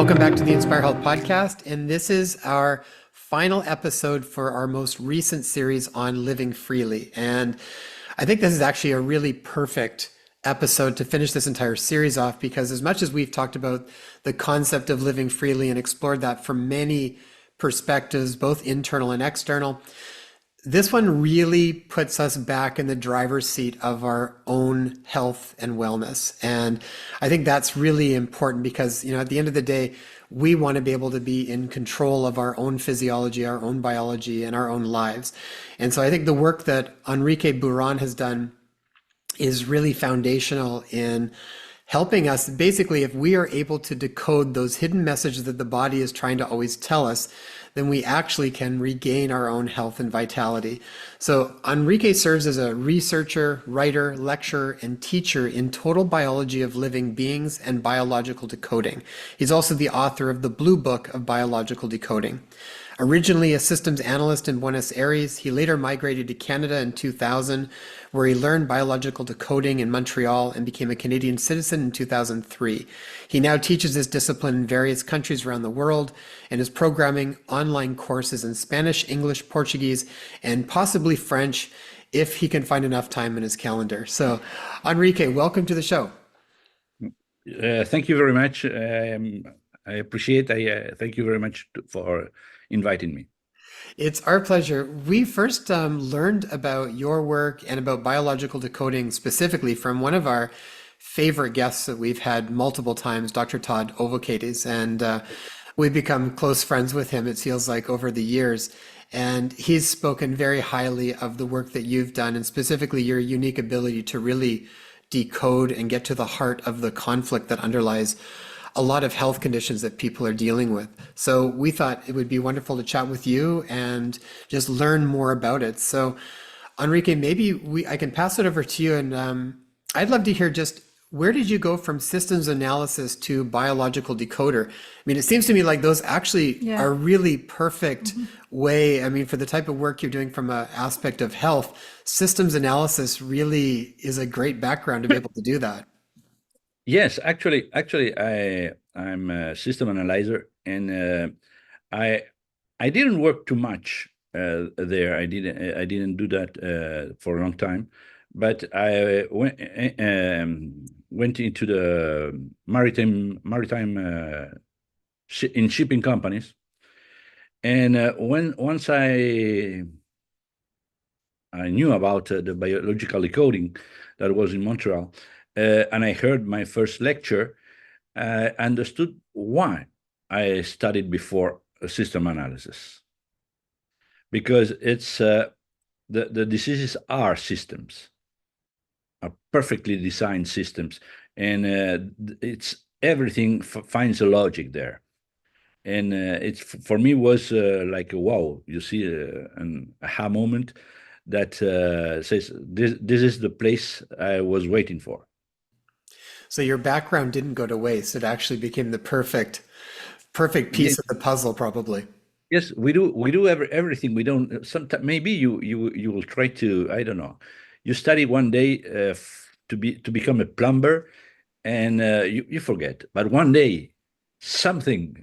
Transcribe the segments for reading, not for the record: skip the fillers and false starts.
Welcome back to the Inspire Health podcast. And this is our final episode for our most recent series on living freely. And I think this is actually a really perfect episode to finish this entire series off because, as much as we've talked about the concept of living freely and explored that from many perspectives, both internal and external, this one really puts us back in the driver's seat of our own health and wellness. And I think that's really important because, at the end of the day, we want to be able to be in control of our own physiology, our own biology, and our own lives. And so I think the work that Enrique Bouron has done is really foundational in helping us. Basically, if we are able to decode those hidden messages that the body is trying to always tell us, then we actually can regain our own health and vitality. So Enrique serves as a researcher, writer, lecturer, and teacher in total biology of living beings and biological decoding. He's also the author of the Blue Book of Biological Decoding. Originally a systems analyst in Buenos Aires, he later migrated to Canada in 2000, where he learned biological decoding in Montreal and became a Canadian citizen in 2003. He now teaches this discipline in various countries around the world and is programming online courses in Spanish, English, Portuguese, and possibly French if he can find enough time in his calendar. So, Enrique, welcome to the show. Thank you very much. I appreciate. Thank you very much for inviting me. It's our pleasure. We first learned about your work and about biological decoding specifically from one of our favorite guests that we've had multiple times, Dr. Todd Ovokates, and we've become close friends with him, it feels like, over the years. And he's spoken very highly of the work that you've done, and specifically your unique ability to really decode and get to the heart of the conflict that underlies a lot of health conditions that people are dealing with. So we thought it would be wonderful to chat with you and just learn more about it. So Enrique, maybe I can pass it over to you, and I'd love to hear just where did you go from systems analysis to biological decoder? I mean, it seems to me like those actually are really perfect way. I mean, for the type of work you're doing from an aspect of health, systems analysis really is a great background to be able to do that. Yes, actually, I'm a system analyzer, and I didn't work too much there. I didn't do that for a long time, but I went into the maritime in shipping companies, and once I knew about the biological decoding that was in Montreal, and I heard my first lecture, I understood why I studied before system analysis. Because it's the diseases are systems, are perfectly designed systems, and it's everything finds a logic there. And it's for me was like a wow, you see, an aha moment that says this is the place I was waiting for. So your background didn't go to waste. It actually became the perfect Yes, piece of the puzzle, probably. yes, we do everything. We don't. Sometimes maybe you will try to, I don't know. You study one day to become a plumber, and you forget. But one day something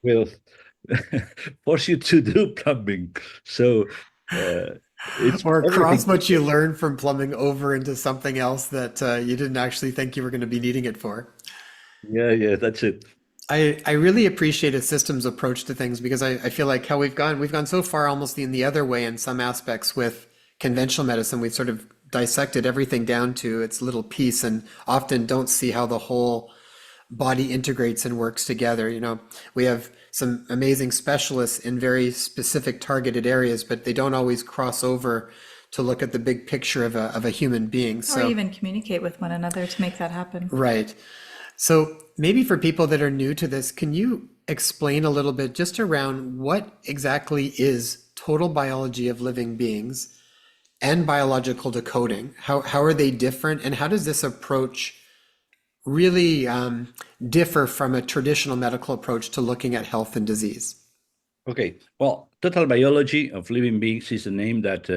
will force you to do plumbing. So uh, it's Or cross everything. what you learned from plumbing over into something else that you didn't actually think you were going to be needing it for. Yeah, yeah, that's it. I really appreciate a systems approach to things because I feel like how we've gone so far almost in the other way in some aspects with conventional medicine. We've sort of dissected everything down to its little piece and often don't see how the whole body integrates and works together. We have some amazing specialists in very specific targeted areas, but they don't always cross over to look at the big picture of a human being. Or So, even communicate with one another to make that happen. right. So maybe for people that are new to this, can you explain a little bit just around what exactly is total biology of living beings and biological decoding? How are they different, and how does this approach really differ from a traditional medical approach to looking at health and disease? Okay. Well, total biology of living beings is a name that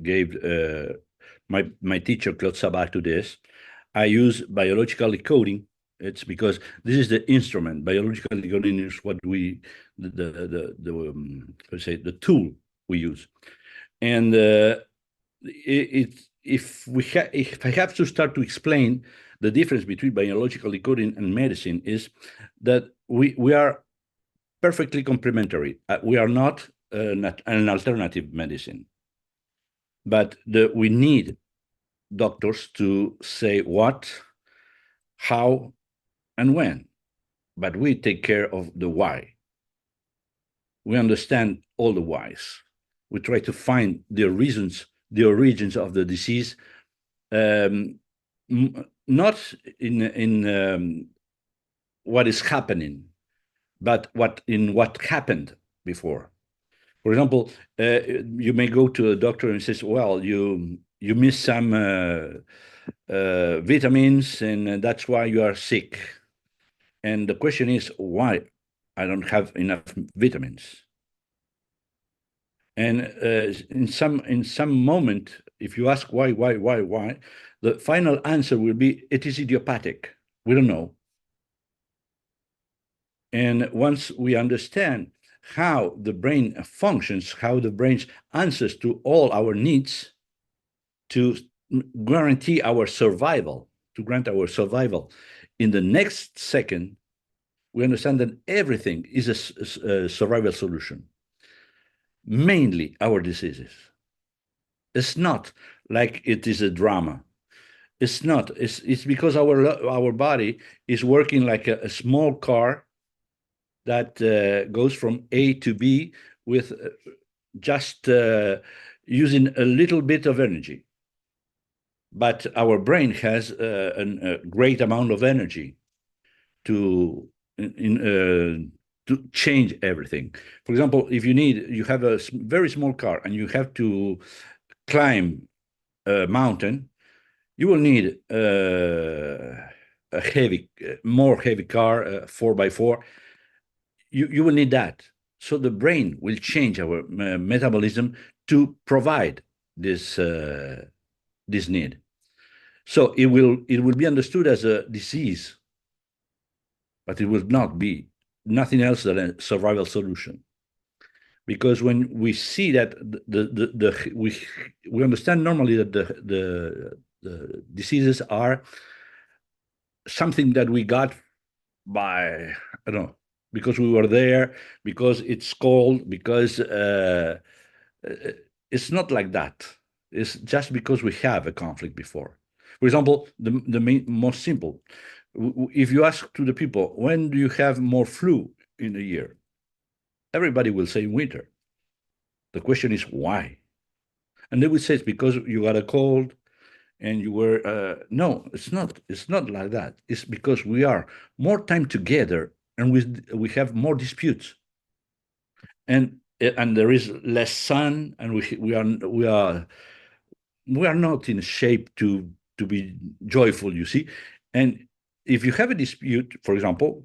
gave my teacher Claude Sabat to this. I use biological decoding It's because this is the instrument. Biological decoding is what we, let's say, the tool we use. And if I have to start to explain the difference between biological decoding and medicine, is that we are perfectly complementary. We are not an alternative medicine, but we need doctors to say what, how, and when. But we take care of the why. We understand all the whys. We try to find the reasons, the origins of the disease, not in what is happening, but what happened before. For example, you may go to a doctor and says, "Well, you missed some vitamins, and that's why you are sick." And the question is, why I don't have enough vitamins? And in some moment, if you ask why, the final answer will be, it is idiopathic. We don't know. And once we understand how the brain functions, how the brain answers to all our needs to guarantee our survival, to grant our survival in the next second, we understand that everything is a survival solution, mainly our diseases. It's not like it is a drama. It's not. It's because our body is working like a small car that goes from A to B with just using a little bit of energy. But our brain has a great amount of energy to change everything. For example, if you have a very small car and you have to climb a mountain, you will need more heavy car, 4x4. You will need that. So the brain will change our metabolism to provide this need. So it will be understood as a disease, but it will not be nothing else than a survival solution. Because when we see that we understand normally that the diseases are something that we got by, I don't know, because we were there, because it's cold, because it's not like that. It's just because we have a conflict before. For example, the most simple, if you ask to the people, when do you have more flu in a year? Everybody will say winter. The question is why? And they will say it's because you got a cold and you were, no, it's not like that. It's because we are more time together and we have more disputes. And there is less sun, and we are not in shape to be joyful, you see. And if you have a dispute, for example,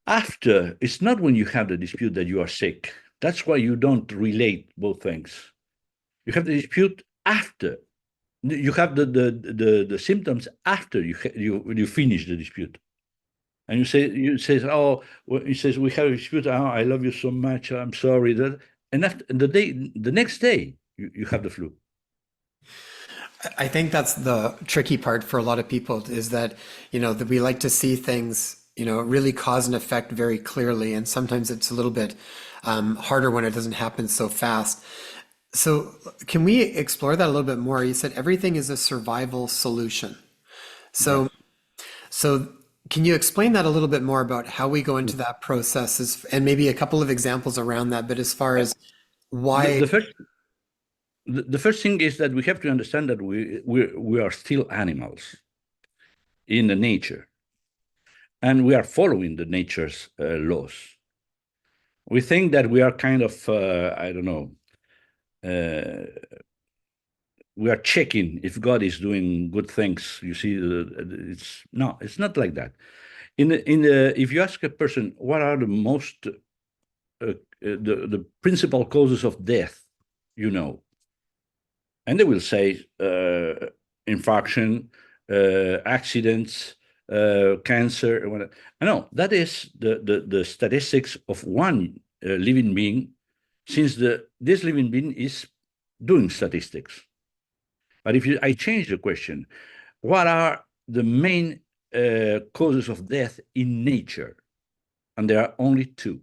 after, it's not when you have the dispute that you are sick. That's why you don't relate both things. You have the dispute after. You have the symptoms after you finish the dispute. And you say, oh, well, he says, we have a dispute. Oh, I love you so much. I'm sorry. And after the next day, you have the flu. I think that's the tricky part for a lot of people is that, that we like to see things, really cause and effect very clearly. And sometimes it's a little bit harder when it doesn't happen so fast. So can we explore that a little bit more? You said everything is a survival solution. So, Yes. so can you explain that a little bit more about how we go into that process and maybe a couple of examples around that, but as far as why. The first thing is that we have to understand that we are still animals in the nature, and we are following the nature's laws. We think that we are kind of, I don't know, we are checking if God is doing good things. You see, it's not like that. If you ask a person what are the most the principal causes of death, and they will say infarction, accidents, cancer. And whatever. No, that is the statistics of one living being, since this living being is doing statistics. But if I change the question, what are the main causes of death in nature? And there are only two: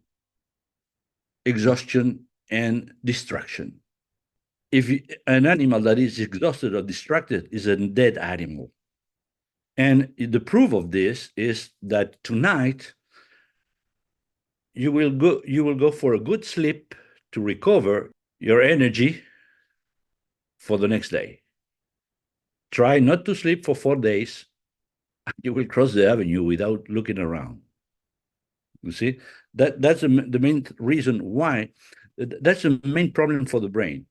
exhaustion and distraction. If an animal that is exhausted or distracted is a dead animal. And the proof of this is that tonight you will go for a good sleep to recover your energy for the next day. Try not to sleep for 4 days. You will cross the avenue without looking around. You see, that's the main reason why. That's the main problem for the brain.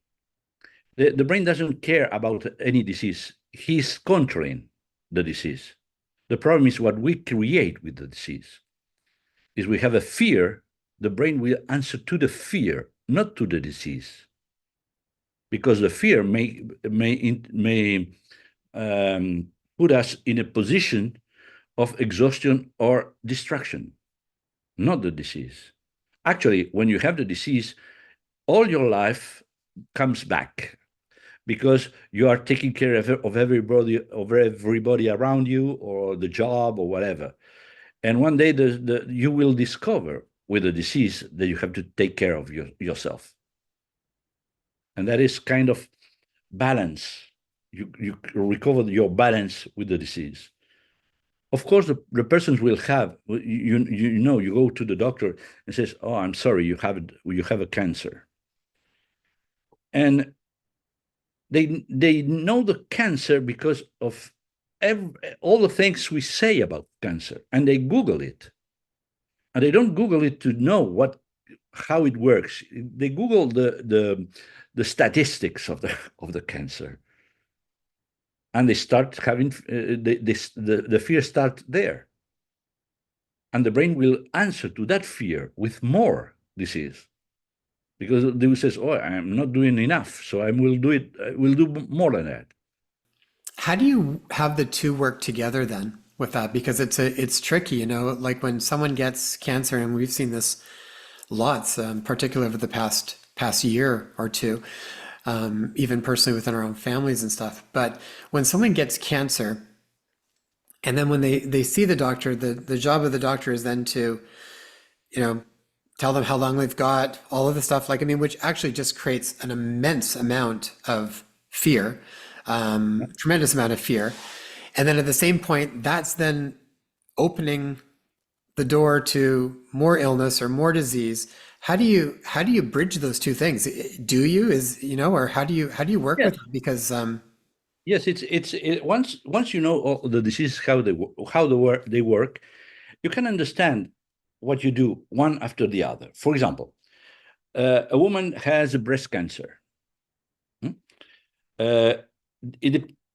The brain doesn't care about any disease. He's controlling the disease. The problem is what we create with the disease. Is we have a fear, the brain will answer to the fear, not to the disease. Because the fear may put us in a position of exhaustion or distraction, not the disease. Actually, when you have the disease, all your life comes back because you are taking care of everybody around you, or the job, or whatever. And one day you will discover with the disease that you have to take care of yourself. And that is kind of balance. You recover your balance with the disease. Of course, the persons will have, you go to the doctor and says, "Oh, I'm sorry, you have a cancer." And they know the cancer because of all the things we say about cancer, and they Google it. And they don't Google it to know how it works. They Google the statistics of the cancer, and they start having the fear start there, and the brain will answer to that fear with more disease, because they will say, "Oh, I'm not doing enough, so I will do it. I will do more than that." How do you have the two work together then with that? Because it's tricky, like when someone gets cancer, and we've seen this lots, particularly over the past year or two, even personally within our own families and stuff. But when someone gets cancer, and then when they see the doctor, the job of the doctor is then to, tell them how long they've got, all of the stuff, which actually just creates an immense amount of fear, tremendous amount of fear. And then at the same point, that's then opening the door to more illness or more disease. How do you bridge those two things? Do you or how do you work Yes. with it? Because Yes, once you know all the diseases, they work, you can understand what you do one after the other. For example, a woman has a breast cancer. Uh,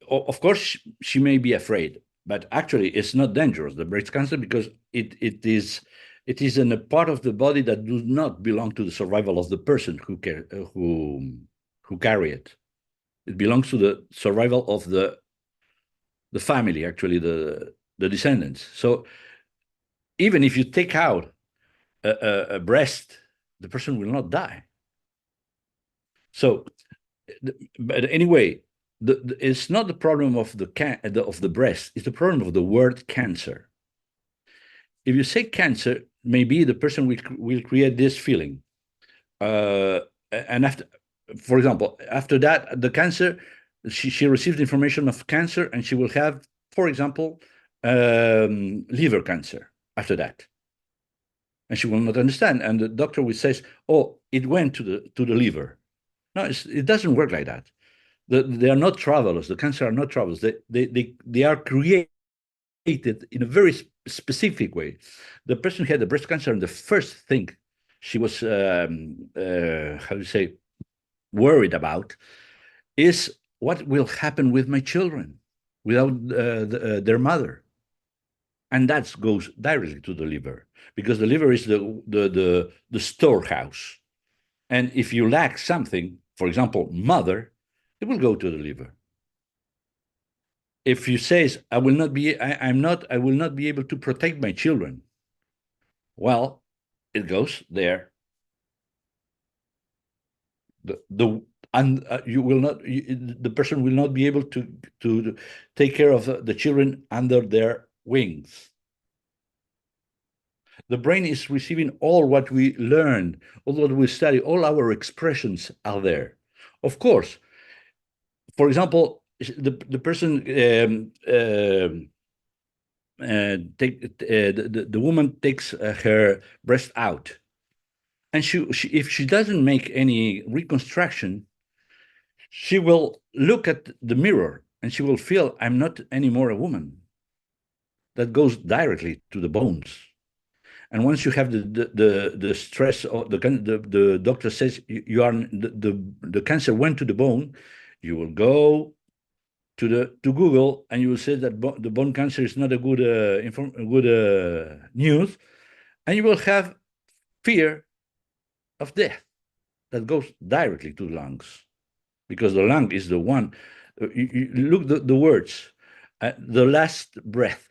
of course, she may be afraid, but actually, it's not dangerous, the breast cancer, because it is in a part of the body that does not belong to the survival of the person who carry it. It belongs to the survival of the family, actually, the descendants. So even if you take out a breast, the person will not die. So, but anyway, it's not the problem of the breast. It's the problem of the word cancer. If you say cancer, maybe the person will create this feeling, and after, for example, after that, the cancer, she receives information of cancer, and she will have, for example, liver cancer after that, and she will not understand, and the doctor will say, "Oh, it went to the liver." No, it doesn't work like that. They are not travelers. The cancer are not travelers. They are created in a very specific way. The person who had the breast cancer, and the first thing she was, how do you say, worried about is what will happen with my children without their mother. And that goes directly to the liver, because the liver is the storehouse. And if you lack something, for example, mother, it will go to the liver. if you say, I will not be, I will not be able to protect my children. Well, it goes there. You will not, the person will not be able to take care of the children under their wings. The brain is receiving all what we learned, all what we study, all our expressions are there. Of course, for example, the person the woman takes her breast out, and if she doesn't make any reconstruction, she will look at the mirror and she will feel, I'm not anymore a woman. That goes directly to the bones. And once you have the stress, or the doctor says you are the cancer went to the bone, you will go to Google and you will say that the bone cancer is not a good news, and you will have fear of death that goes directly to the lungs, because the lung is the one. You look the words. The last breath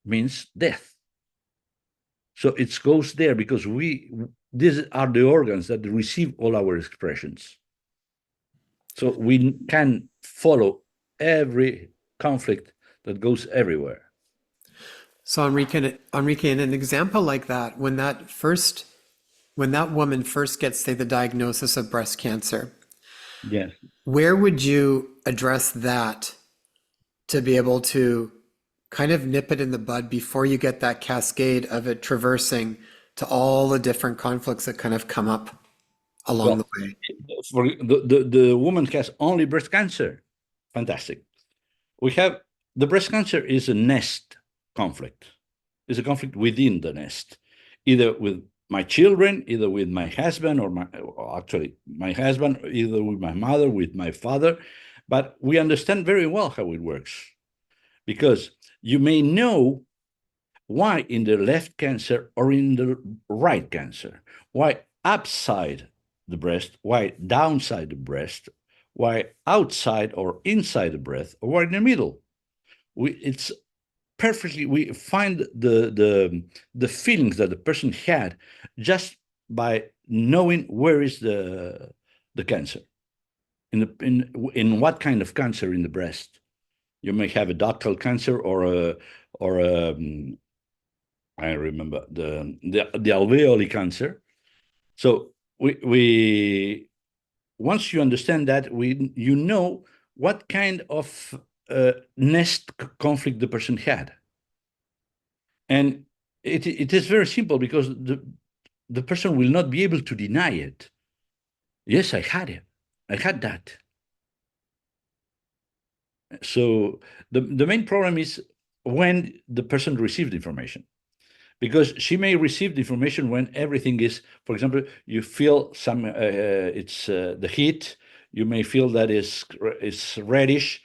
means death. So it goes there because these are the organs that receive all our expressions. So we can follow every conflict that goes everywhere. So Enrique, in an example like that, when that woman first gets, say, the diagnosis of breast cancer, Yes. where would you address that to be able to kind of nip it in the bud before you get that cascade of it traversing to all the different conflicts that kind of come up along the way? For the woman has only breast cancer. Fantastic. We have the breast cancer is a nest conflict. It's a conflict within the nest, either with my children, either with my husband, or actually my husband, either with my mother, with my father. But we understand very well how it works, because you may know why in the left cancer or in the right cancer, why upside the breast, why downside the breast, why outside or inside the breast, or why in the middle. It's perfectly, we find the feelings that the person had just by knowing where is the cancer, in what kind of cancer in the breast. You may have a ductal cancer or I remember the alveoli cancer. So we once you understand that, you know what kind of nest conflict the person had, and it is very simple, because the person will not be able to deny it. Yes, I had it. I had that. So the main problem is when the person received information, because she may receive the information when everything is, for example, you feel some, it's the heat, you may feel that it's reddish,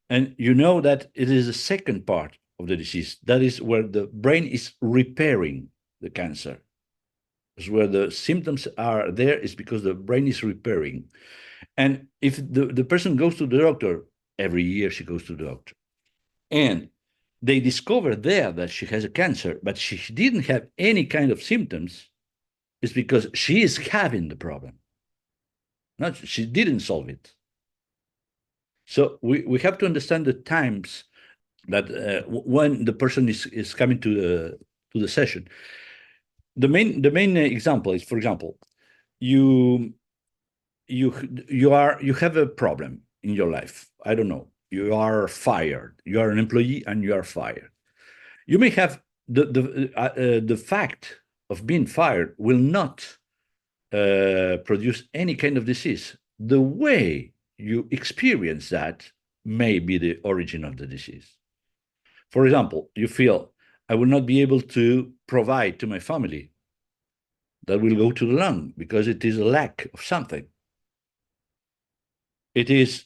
and you know that it is the second part of the disease. That is where the brain is repairing the cancer. It's where the symptoms are there, is because the brain is repairing. And if the person goes to the doctor, every year she goes to the doctor, and they discover there that she has a cancer, but she didn't have any kind of symptoms, it's because she is having the problem. Not, she didn't solve it. So we have to understand the times that when the person is coming to the session. The main example is, for example, you have a problem in your life. I don't know. You are fired. You are an employee and you are fired. You may have the fact of being fired will not produce any kind of disease. The way you experience that may be the origin of the disease. For example, you feel, I will not be able to provide to my family. That will go to the lung because it is a lack of something. It is,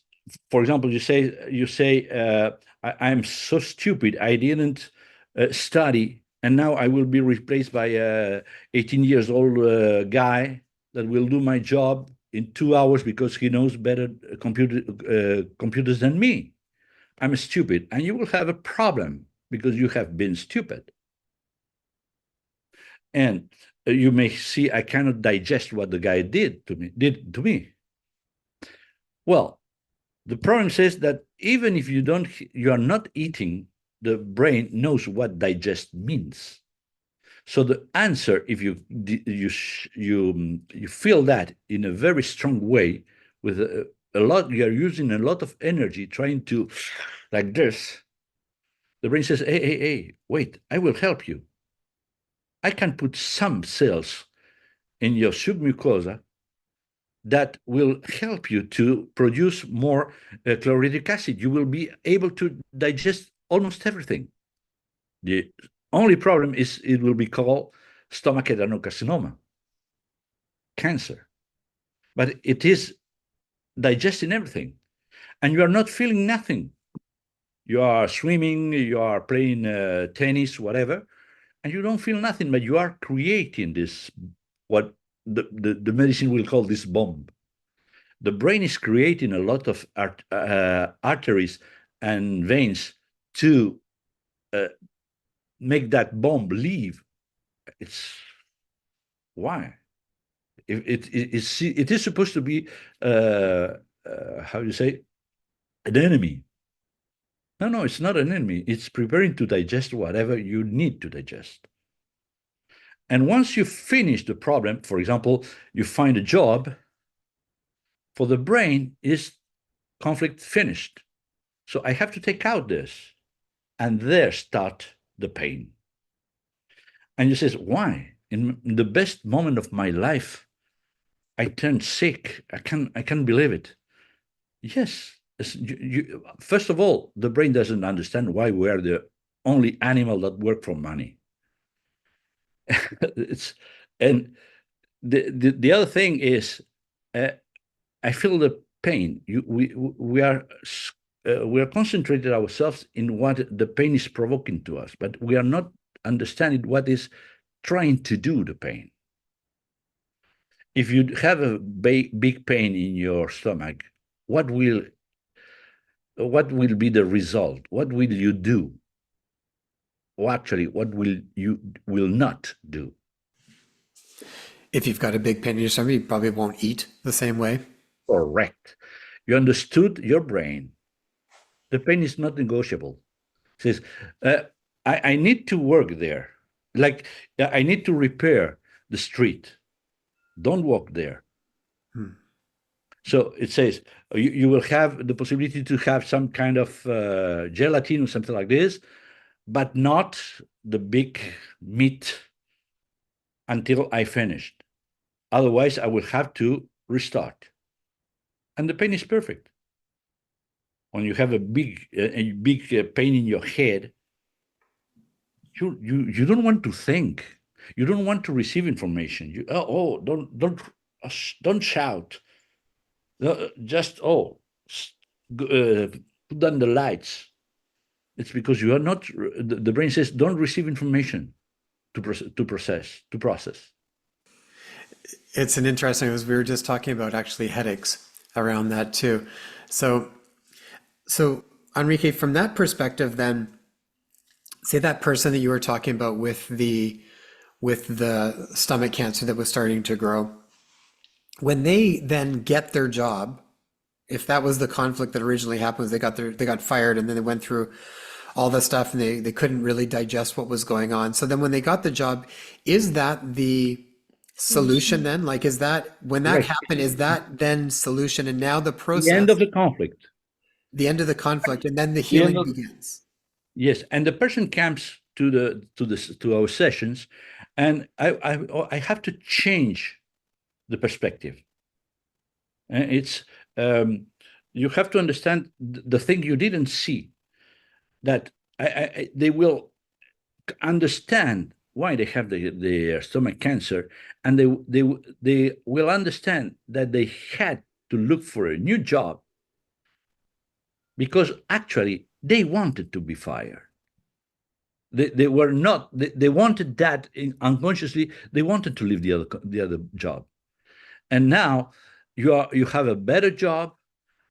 for example, you say, I'm so stupid. I didn't study, and now I will be replaced by a 18 years old guy that will do my job in 2 hours because he knows better computers than me. I'm stupid, and you will have a problem because you have been stupid. And you may see, I cannot digest what the guy did to me. Well, the problem says that even if you are not eating, the brain knows what digest means. So the answer, if you feel that in a very strong way, with a lot, you are using a lot of energy trying to, like this. The brain says, hey, wait, I will help you. I can put some cells in your submucosa that will help you to produce more chlorhydric acid. You will be able to digest almost everything. The only problem is it will be called stomach adenocarcinoma, cancer. But it is digesting everything. And you are not feeling nothing. You are swimming, you are playing tennis, whatever, and you don't feel nothing, but you are creating this, what the medicine will call this bomb. The brain is creating a lot of arteries and veins to make that bomb leave. It's why it is supposed to be how do you say, an enemy. No, it's not an enemy. It's preparing to digest whatever you need to digest. And once you finish the problem, for example, you find a job, for the brain is conflict finished. So I have to take out this. And there start the pain. And you say, why? In the best moment of my life, I turned sick. I can't believe it. Yes. First of all, the brain doesn't understand why we are the only animal that work for money. And the other thing is, I feel the pain. We are concentrated ourselves in what the pain is provoking to us, but we are not understanding what is trying to do the pain. If you have a big pain in your stomach, what will be the result? What will you do? Or actually, what will you not do? If you've got a big pain in your stomach, you probably won't eat the same way. Correct. You understood your brain. The pain is not negotiable. It says, I need to work there. Like, I need to repair the street. Don't walk there. So it says, you will have the possibility to have some kind of gelatin or something like this, but not the big meat until I finished. Otherwise, I will have to restart. And the pain is perfect. When you have a big pain in your head, you don't want to think. You don't want to receive information. Don't shout. Just put down the lights. It's because you are not. The brain says don't receive information to process. It's an interesting, as we were just talking about actually headaches around that too. So Enrique, from that perspective, then, say that person that you were talking about with the stomach cancer that was starting to grow, when they then get their job, if that was the conflict that originally happened, was they got fired, and then they went through all the stuff, and they couldn't really digest what was going on. So then when they got the job, is that the solution then? Like, is that when that happened, is that then solution? And now the process, the end of the conflict. The end of the conflict, and then the healing begins. Yes, and the person comes to our sessions, and I have to change the perspective. And it's you have to understand the thing you didn't see, that they will understand why they have the stomach cancer, and they will understand that they had to look for a new job because actually they wanted to be fired. They were not. They wanted that unconsciously. They wanted to leave the other job, and now you have a better job,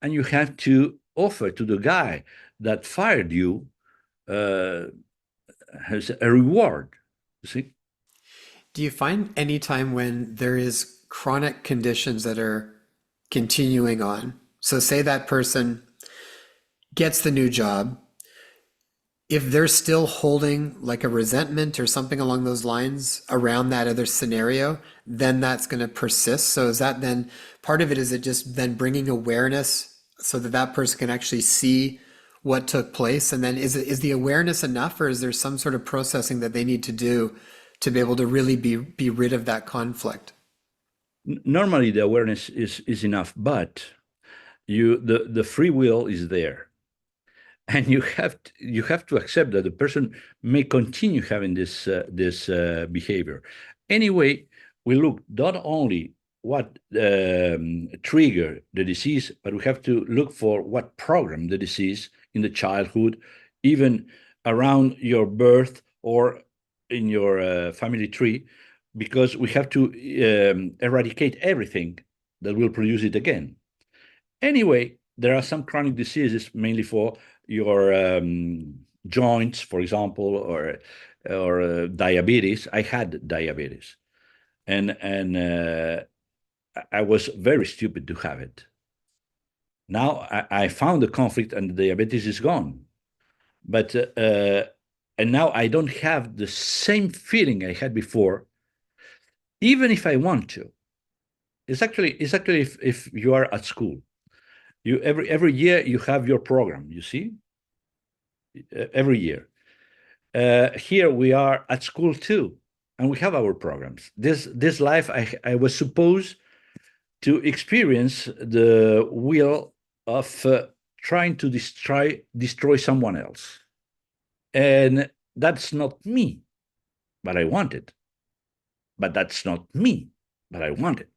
and you have to offer to the guy that fired you uh, has a reward. You see? Do you find any time when there is chronic conditions that are continuing on? So say that person gets the new job, if they're still holding like a resentment or something along those lines around that other scenario, then that's going to persist. So is that then part of it, is it just then bringing awareness so that that person can actually see what took place? And then is the awareness enough, or is there some sort of processing that they need to do to be able to really be rid of that conflict? Normally, the awareness is enough, but the free will is there, and you have to accept that the person may continue having this behavior. Anyway, we look not only what trigger the disease, but we have to look for what program the disease in the childhood, even around your birth or in your family tree, because we have to eradicate everything that will produce it again. Anyway, there are some chronic diseases, mainly for your joints, for example, or diabetes. I had diabetes, and I was very stupid to have it. Now I found the conflict, and the diabetes is gone. But and now I don't have the same feeling I had before, even if I want to. It's actually if you are at school, you every year you have your program. You see, every year. Here we are at school too, and we have our programs. This life, I was supposed to experience the will of trying to destroy someone else, and that's not me, but I want it. But that's not me, but I want it.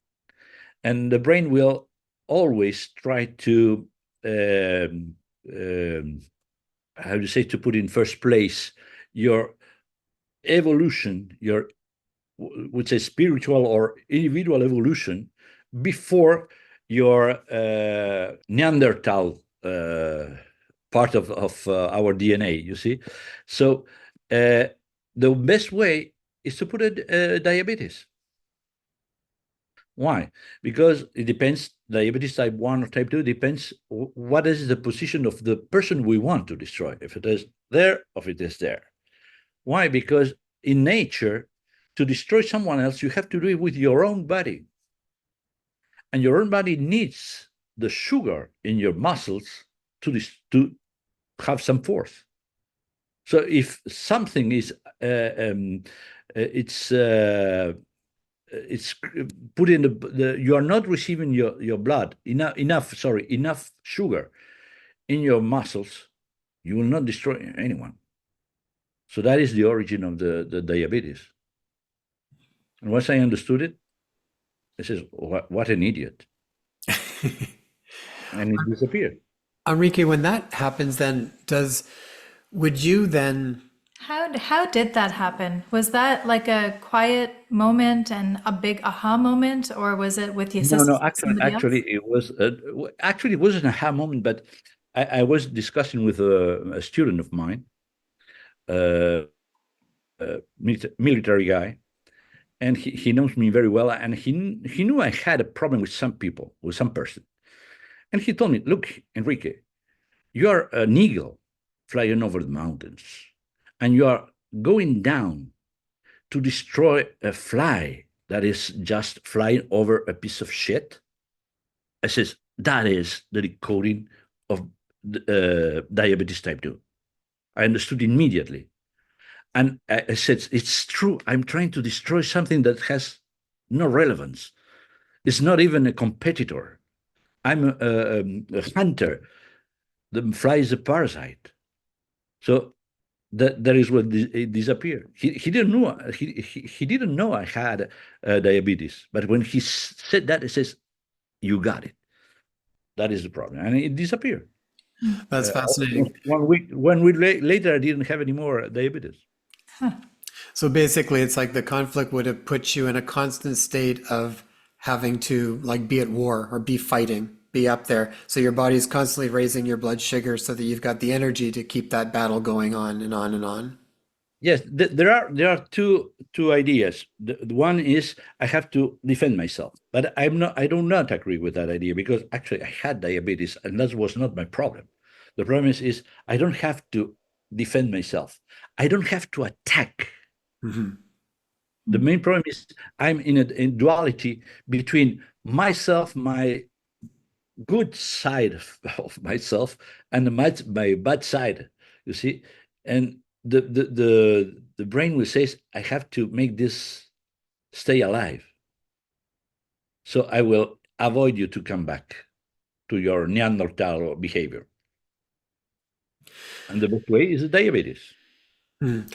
And the brain will always try to how to say, to put in first place your evolution, your would say spiritual or individual evolution, before your Neanderthal part of our DNA. You see, so the best way is to put it diabetes. Why? Because it depends, diabetes type 1 or type 2 depends what is the position of the person we want to destroy, if it is there or if it is there. Why? Because in nature, to destroy someone else, you have to do it with your own body. And your own body needs the sugar in your muscles to have some force. So if something is, it's put in you are not receiving your blood enough sugar in your muscles, you will not destroy anyone. So that is the origin of the diabetes. And once I understood it, I says, what an idiot. And it disappeared. Enrique, when that happens, then would you then? How did that happen? Was that like a quiet moment and a big aha moment, or was it with the assistance of somebody else? Actually, it was an aha moment, but I was discussing with a student of mine, military guy, and he knows me very well, and he knew I had a problem with some people, with some person. And he told me, look, Enrique, you are an eagle flying over the mountains, and you are going down to destroy a fly that is just flying over a piece of shit. I says, that is the decoding of diabetes type 2. I understood immediately. And I said, it's true. I'm trying to destroy something that has no relevance. It's not even a competitor. I'm a hunter. The fly is a parasite. So that is when it disappeared. He didn't know. He didn't know I had diabetes. But when he said that, it says, "You got it." That is the problem, and it disappeared. That's fascinating. 1 week later, I didn't have any more diabetes. So basically, it's like the conflict would have put you in a constant state of having to like be at war or be fighting. be up there. So your body's constantly raising your blood sugar so that you've got the energy to keep that battle going on and on and on. Yes, there are two ideas. The one is I have to defend myself, but I do not agree with that idea, because actually I had diabetes and that was not my problem. The problem is I don't have to defend myself. I don't have to attack. Mhm. The main problem is I'm in duality between myself, my good side of myself, and my bad side. You see, and the brain will say, I have to make this stay alive, so I will avoid you to come back to your Neanderthal behavior. And the best way is diabetes. Mm.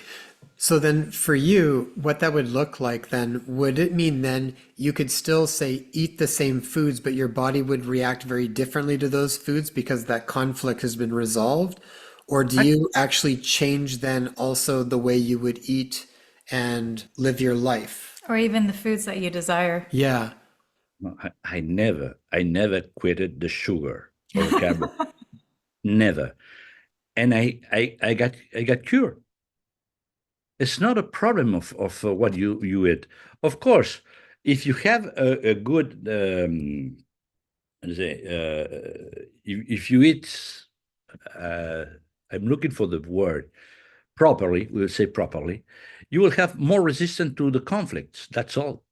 So then for you, what that would look like then, would it mean then you could still say eat the same foods, but your body would react very differently to those foods because that conflict has been resolved? Or do you actually change then also the way you would eat and live your life? Or even the foods that you desire. Yeah. No, I never quitted the sugar or carb, never. And I got cured. It's not a problem of what you eat. Of course, if you have a good, let's say, if you eat, uh, I'm looking for the word, properly, we'll say properly, you will have more resistance to the conflicts. That's all.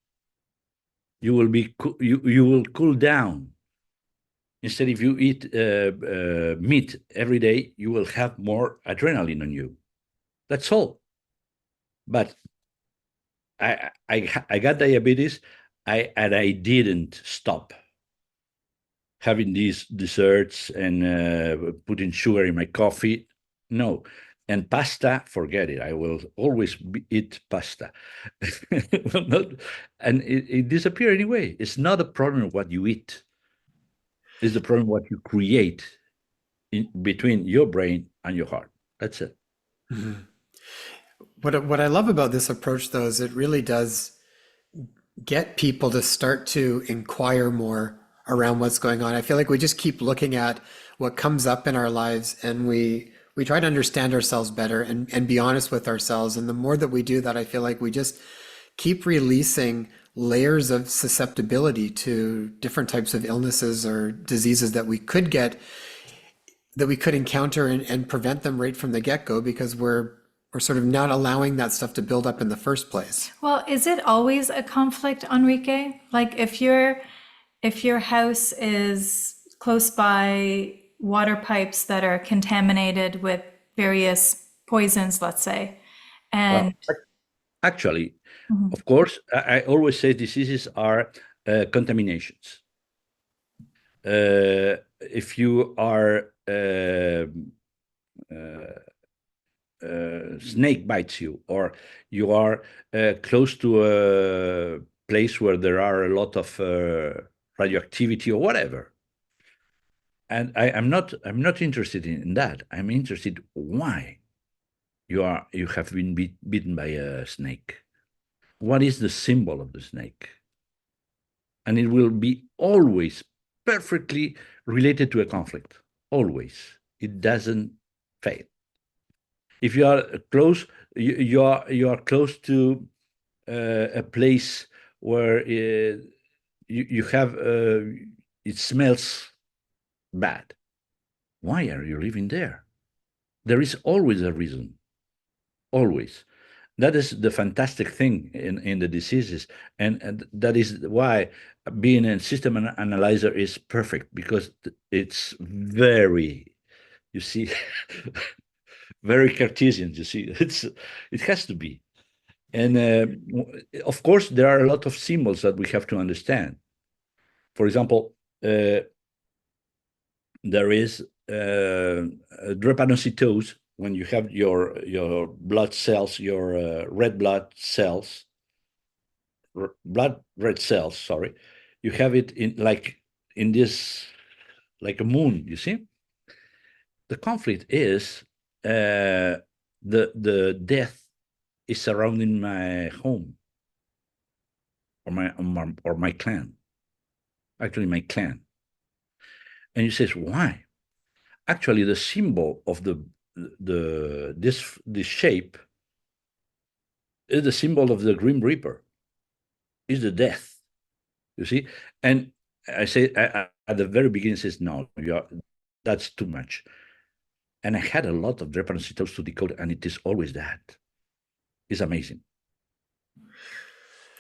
You will cool down. Instead, if you eat meat every day, you will have more adrenaline on you. That's all. But I got diabetes, and I didn't stop having these desserts and putting sugar in my coffee. No. And pasta, forget it. I will always eat pasta. And it disappears anyway. It's not a problem of what you eat. It's the problem what you create between your brain and your heart. That's it. Mhm. What I love about this approach, though, is it really does get people to start to inquire more around what's going on. I feel like we just keep looking at what comes up in our lives, and we try to understand ourselves better and be honest with ourselves. And the more that we do that, I feel like we just keep releasing layers of susceptibility to different types of illnesses or diseases that we could get, that we could encounter and prevent them right from the get-go because we're sort of not allowing that stuff to build up in the first place. Well, is it always a conflict, Enrique? Like if your house is close by water pipes that are contaminated with various poisons, let's say, Well, and actually, Mhm. of course, I always say diseases are contaminations. If you are snake bites you, or you are close to a place where there are a lot of radioactivity or whatever, and I'm not interested in that. I'm interested why you have been bitten by a snake. What is the symbol of the snake? And it will be always perfectly related to a conflict. Always. It doesn't fail. If you are close, you are close to a place where you have it smells bad. Why are you living there? There is always a reason. Always. That is the fantastic thing in the diseases, and that is why being a system analyzer is perfect, because it's very, you see, very Cartesian. You see, it has to be, and of course there are a lot of symbols that we have to understand. For example, there is drepanocytose. When you have your blood cells, your red blood cells, blood red cells, sorry, you have it in this, like a moon, you see. The conflict is the death is surrounding my home, or my clan, actually my clan. And you says, why? Actually, the symbol of this shape is the symbol of the Grim Reaper, is the death. You see? And I say at the very beginning says, no, that's too much. And I had a lot of references to decode, and it is always that. It's amazing.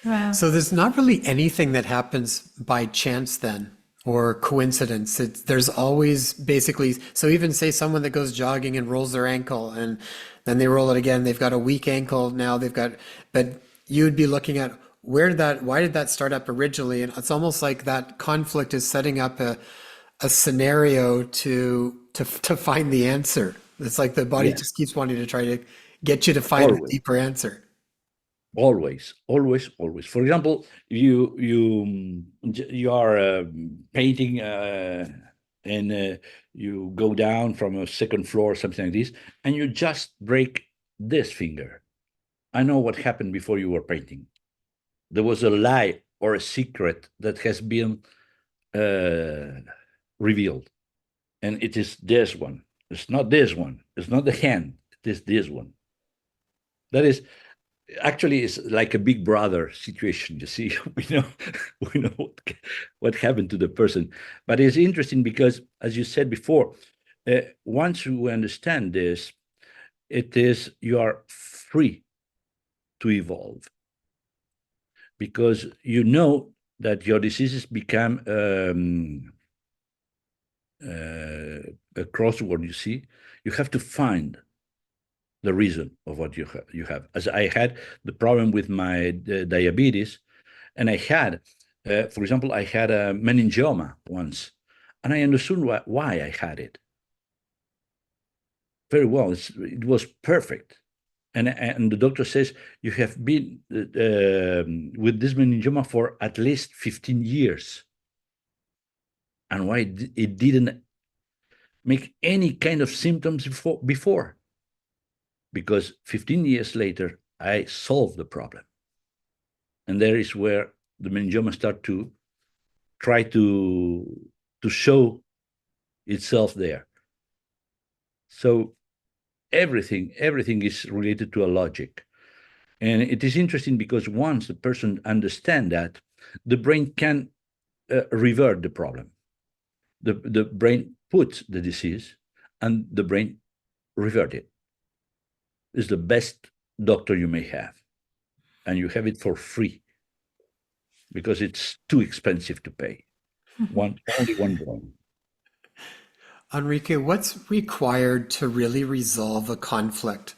Wow. So there's not really anything that happens by chance then, or coincidence. There's always basically, so even say someone that goes jogging and rolls their ankle and then they roll it again, they've got a weak ankle now, but you would be looking at why did that start up originally? And it's almost like that conflict is setting up a scenario to find the answer. It's like the body Yeah, just keeps wanting to try to get you to find a always. deeper answer. Always, always, always. For example, you are painting and you go down from a second floor or something like this, and you just break this finger. I know what happened before you were painting. There was a lie or a secret that has been revealed, and it is this one. It's not this one. It's not the hand. It is this one. That is actually it's like a big brother situation. You see, we know what happened to the person. But it's interesting because, as you said before, once you understand this, it is you are free to evolve, because you know that your diseases become a crossword. You see, you have to find the reason of what you have. As I had the problem with my diabetes, and I had, for example, I had a meningioma once, and I understood why I had it very well. It was perfect. And the doctor says, you have been with this meningioma for at least 15 years. And why it didn't make any kind of symptoms before? Because 15 years later, I solved the problem. And there is where the meningioma start to try to show itself there. So everything is related to a logic. And it is interesting because once the person understands that, the brain can revert the problem. The brain puts the disease and the brain revert it. It's the best doctor you may have. And you have it for free because it's too expensive to pay. Only one brain. Enrique, what's required to really resolve a conflict?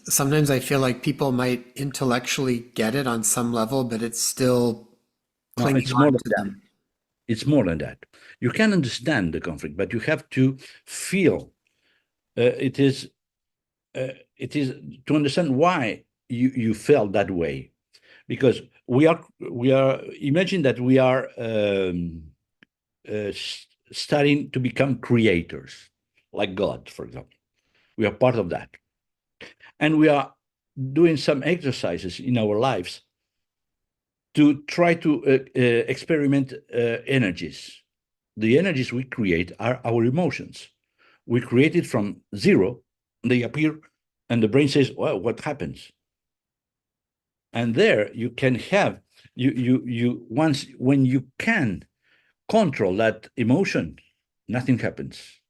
Sometimes I feel like people might intellectually get it on some level, but it's still No, clinging it's more on than to that. them. It's more than that. You can understand the conflict, but you have to feel. It is to understand why you felt that way, because we are imagine that we are starting to become creators, like God, for example. We are part of that, and we are doing some exercises in our lives to try to experiment energies. The energies we create are our emotions. We create it from zero, they appear, and the brain says, well, what happens? And there you can have, you once, when you can control that emotion, nothing happens.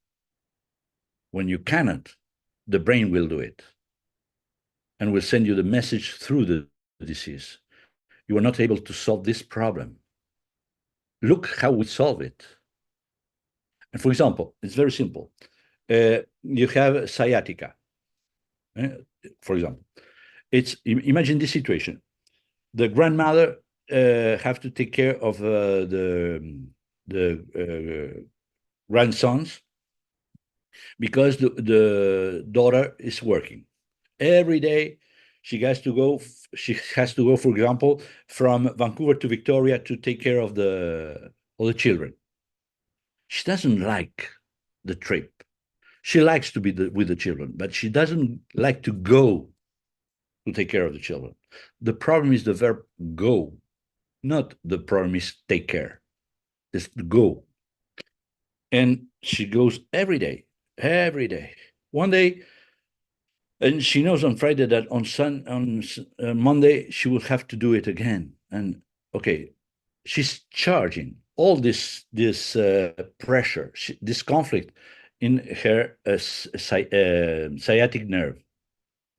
When you cannot, the brain will do it and will send you the message through the disease. You are not able to solve this problem. Look how we solve it. And for example, it's very simple. You have sciatica, for example. Imagine this situation. The grandmother have to take care of the grandsons because the daughter is working every day. She has to go. For example, from Vancouver to Victoria to take care of the children. She doesn't like the trip. She likes to be with the children, but she doesn't like to go to take care of the children. The problem is the verb go, not the problem is take care. It's go. And she goes every day, every day. One day, and she knows on Friday that on Monday she will have to do it again. And okay, she's charging all this pressure, this conflict in her sciatic nerve.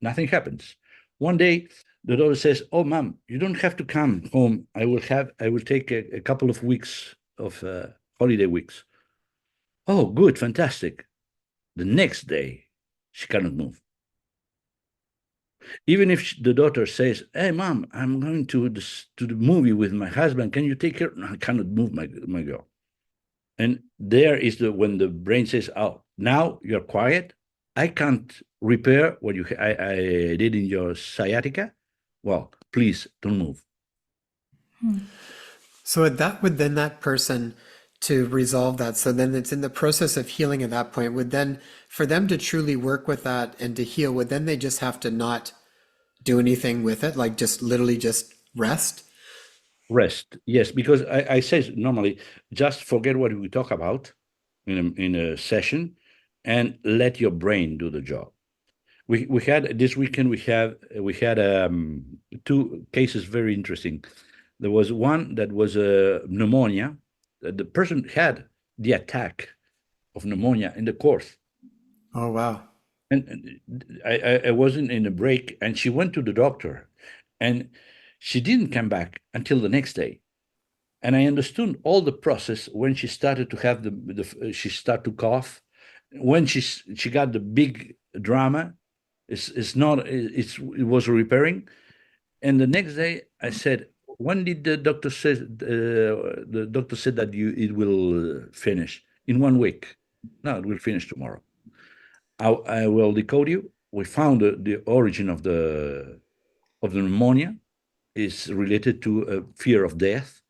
Nothing happens. One day, the daughter says, "Oh, mom, you don't have to come home. I will take a couple of weeks of holiday weeks." Oh, good, fantastic. The next day, she cannot move. Even if the daughter says, "Hey, mom, I'm going to the movie with my husband. Can you take care?" No, I cannot move, my girl. And there is when the brain says, "Oh, now you're quiet. I can't repair what I did in your sciatica. Well, please don't move." So that person to resolve that. So then it's in the process of healing at that point. Would then, for them to truly work with that and to heal, would then they just have to not do anything with it, like just literally just rest? Rest, yes, because I say normally, just forget what we talk about in a session, and let your brain do the job. We had this weekend. We had two cases very interesting. There was one that was a pneumonia. The person had the attack of pneumonia in the course, Oh, wow. and I wasn't in a break, and she went to the doctor, and she didn't come back until the next day. And I understood all the process when she started to have she started to cough. When she got the big drama, it's not it was repairing. And the next day I said, when did the doctor say the doctor said that it will finish in 1 week? No, it will finish tomorrow. I will decode you. We found the origin of the pneumonia is related to a fear of death.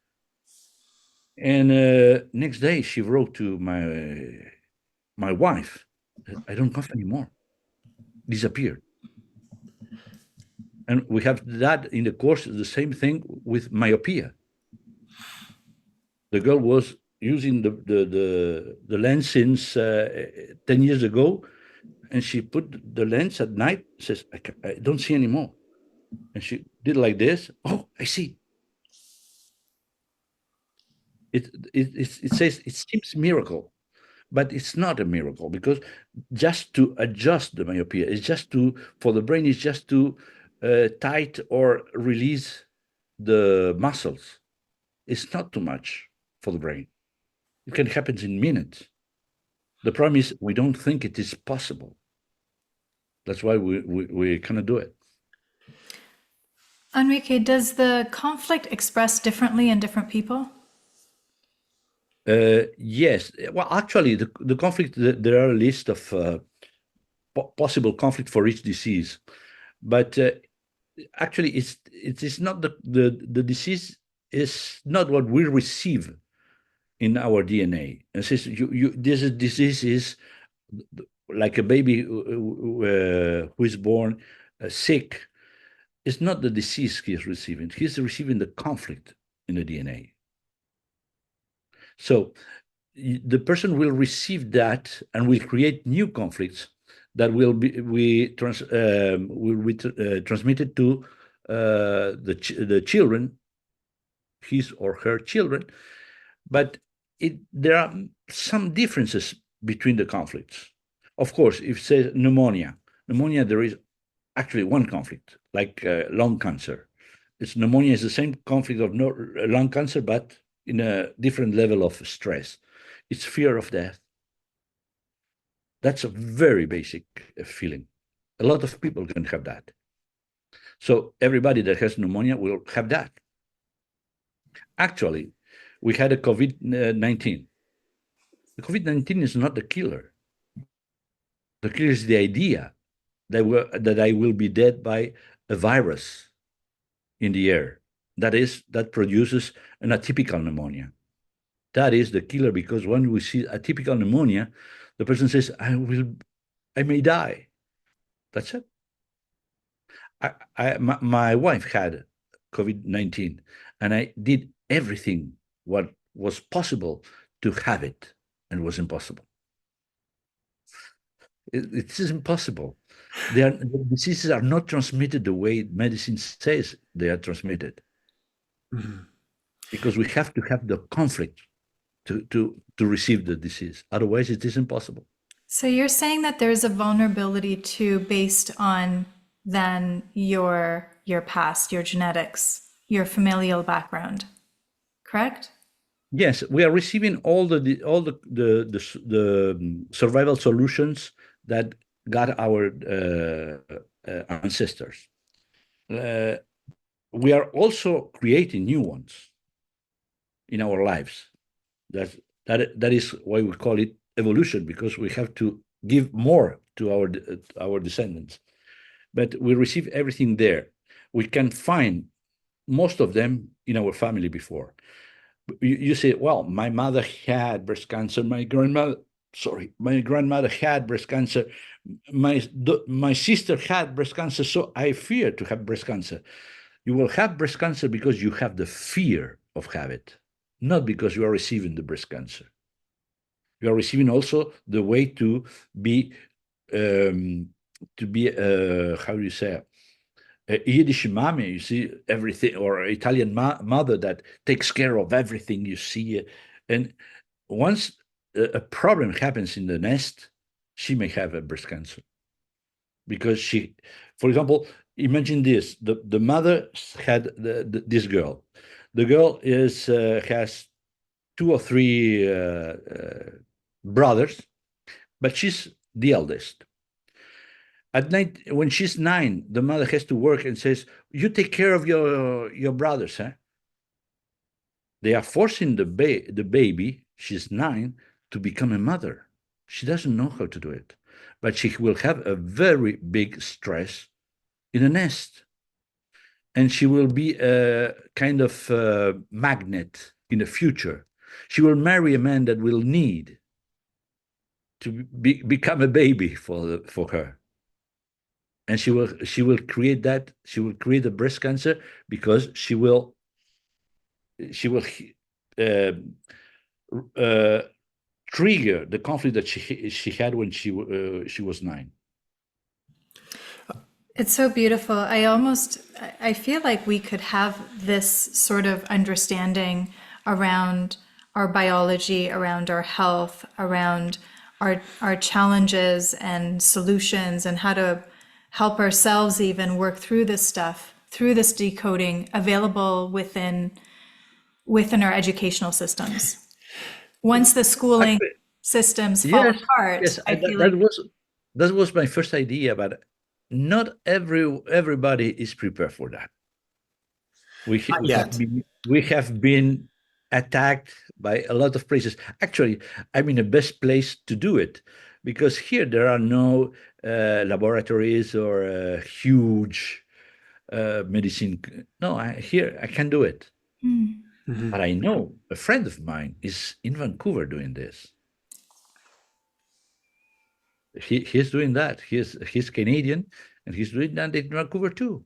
And next day she wrote to my wife, "I don't cough anymore. Disappeared." And we have that in the course, the same thing with myopia. The girl was using the lens since 10 years ago, and she put the lens at night, says, I don't see anymore. And she did like this. Oh, I see. It says it seems miracle, but it's not a miracle, because just to adjust the myopia is just to, for the brain, is just to tight or release the muscles. It's not too much for the brain. It can happen in minutes. The problem is we don't think it is possible. That's why we cannot do it. Enrique, does the conflict express differently in different people? Yes. Well, actually, the conflict, there are a list of possible conflict for each disease, but actually, it is not the disease is not what we receive in our DNA. And says this disease is like a baby who is born sick. It's not the disease he is receiving. He's receiving the conflict in the DNA. So the person will receive that and will create new conflicts that will be transmitted to the children, his or her children. But there are some differences between the conflicts. Of course, if say pneumonia, there is actually one conflict, like lung cancer. Pneumonia is the same conflict of lung cancer, but in a different level of stress. It's fear of death. That's a very basic feeling. A lot of people can have that. So everybody that has pneumonia will have that. Actually, we had a COVID-19. The COVID-19 is not the killer. The killer is the idea that I will be dead by a virus in the air. That produces an atypical pneumonia. That is the killer, because when we see atypical pneumonia, the person says, I may die. That's it. My wife had COVID-19, and I did everything what was possible to have it. and it was impossible. It is impossible. The diseases are not transmitted the way medicine says they are transmitted, because we have to have the conflict to receive the disease. Otherwise, it is impossible. So you're saying that there's a vulnerability to based on then your past, your genetics, your familial background, correct? Yes, we are receiving all the survival solutions that got our ancestors. We are also creating new ones in our lives. That is why we call it evolution, because we have to give more to our descendants. But we receive everything there. We can find most of them in our family before. You say, well, my mother had breast cancer, my grandmother had breast cancer, my sister had breast cancer, so I fear to have breast cancer. You will have breast cancer because you have the fear of having it, not because you are receiving the breast cancer. You are receiving also the way to be how do you say, Yiddish mommy, you see everything, or Italian mother that takes care of everything you see. And once a problem happens in the nest, she may have a breast cancer. Because she, for example, imagine this, the mother had this girl. The girl has 2 or 3 brothers, but she's the eldest. At night, when she's 9, the mother has to work and says, "You take care of your brothers, huh?" They are forcing the baby, she's 9, to become a mother. She doesn't know how to do it, but she will have a very big stress in a nest, and she will be a kind of magnet in the future. She will marry a man that will need to become a baby for her. And she will create that. She will create a breast cancer because she will uh, uh, trigger the conflict that she had when she was 9. It's so beautiful. I feel like we could have this sort of understanding around our biology, around our health, around our challenges and solutions, and how to help ourselves even work through this stuff, through this decoding available within our educational systems. Once the schooling Actually, systems fall yes, apart, yes, I feel like that was my first idea, but not everybody is prepared for that. We Not yet. have been attacked by a lot of places. Actually, I'm in the best place to do it, because here there are no laboratories or huge medicine. No, here I can do it. Mhm. But I know a friend of mine is in Vancouver doing this. He's doing that. He's Canadian, and he's doing that in Vancouver too.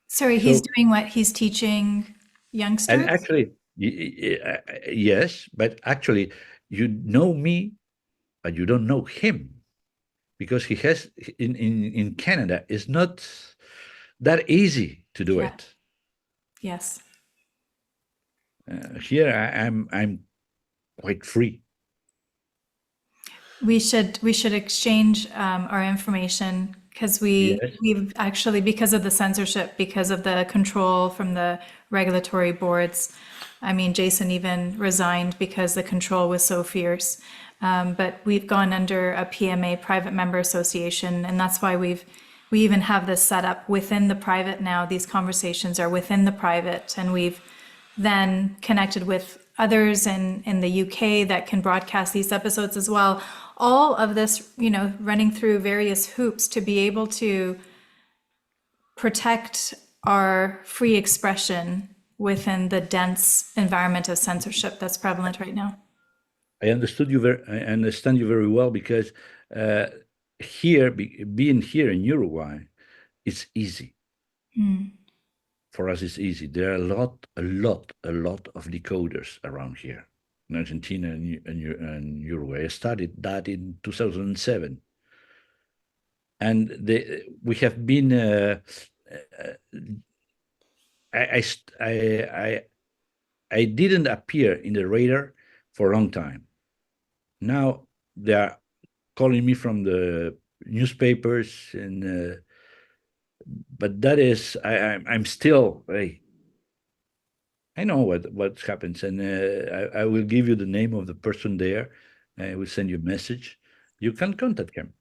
sorry, he's So, doing what? He's teaching and youngsters? actually, yes, but actually, you know me, but you don't know him, because he has in Canada. It's not that easy to do Yeah. it. Yes. Here, I'm quite free. We should exchange our information because Yes. we've actually, because of the censorship, because of the control from the regulatory boards. I mean, Jason even resigned because the control was so fierce. But we've gone under a PMA, private member association, and that's why we even have this set up within the private now. These conversations are within the private, and we've then connected with others in the UK that can broadcast these episodes as well. All of this, running through various hoops to be able to protect our free expression within the dense environment of censorship that's prevalent right now. I understand you very well, because here, being here in Uruguay, it's easy. For us, it's easy. There are a lot of decoders around here. in Argentina and Uruguay. I studied that in 2007. And we have been, I didn't appear in the radar for a long time. Now they are calling me from the newspapers, and but that is, I'm still, I know what happens, and I will give you the name of the person there. I will send you a message. You can contact him,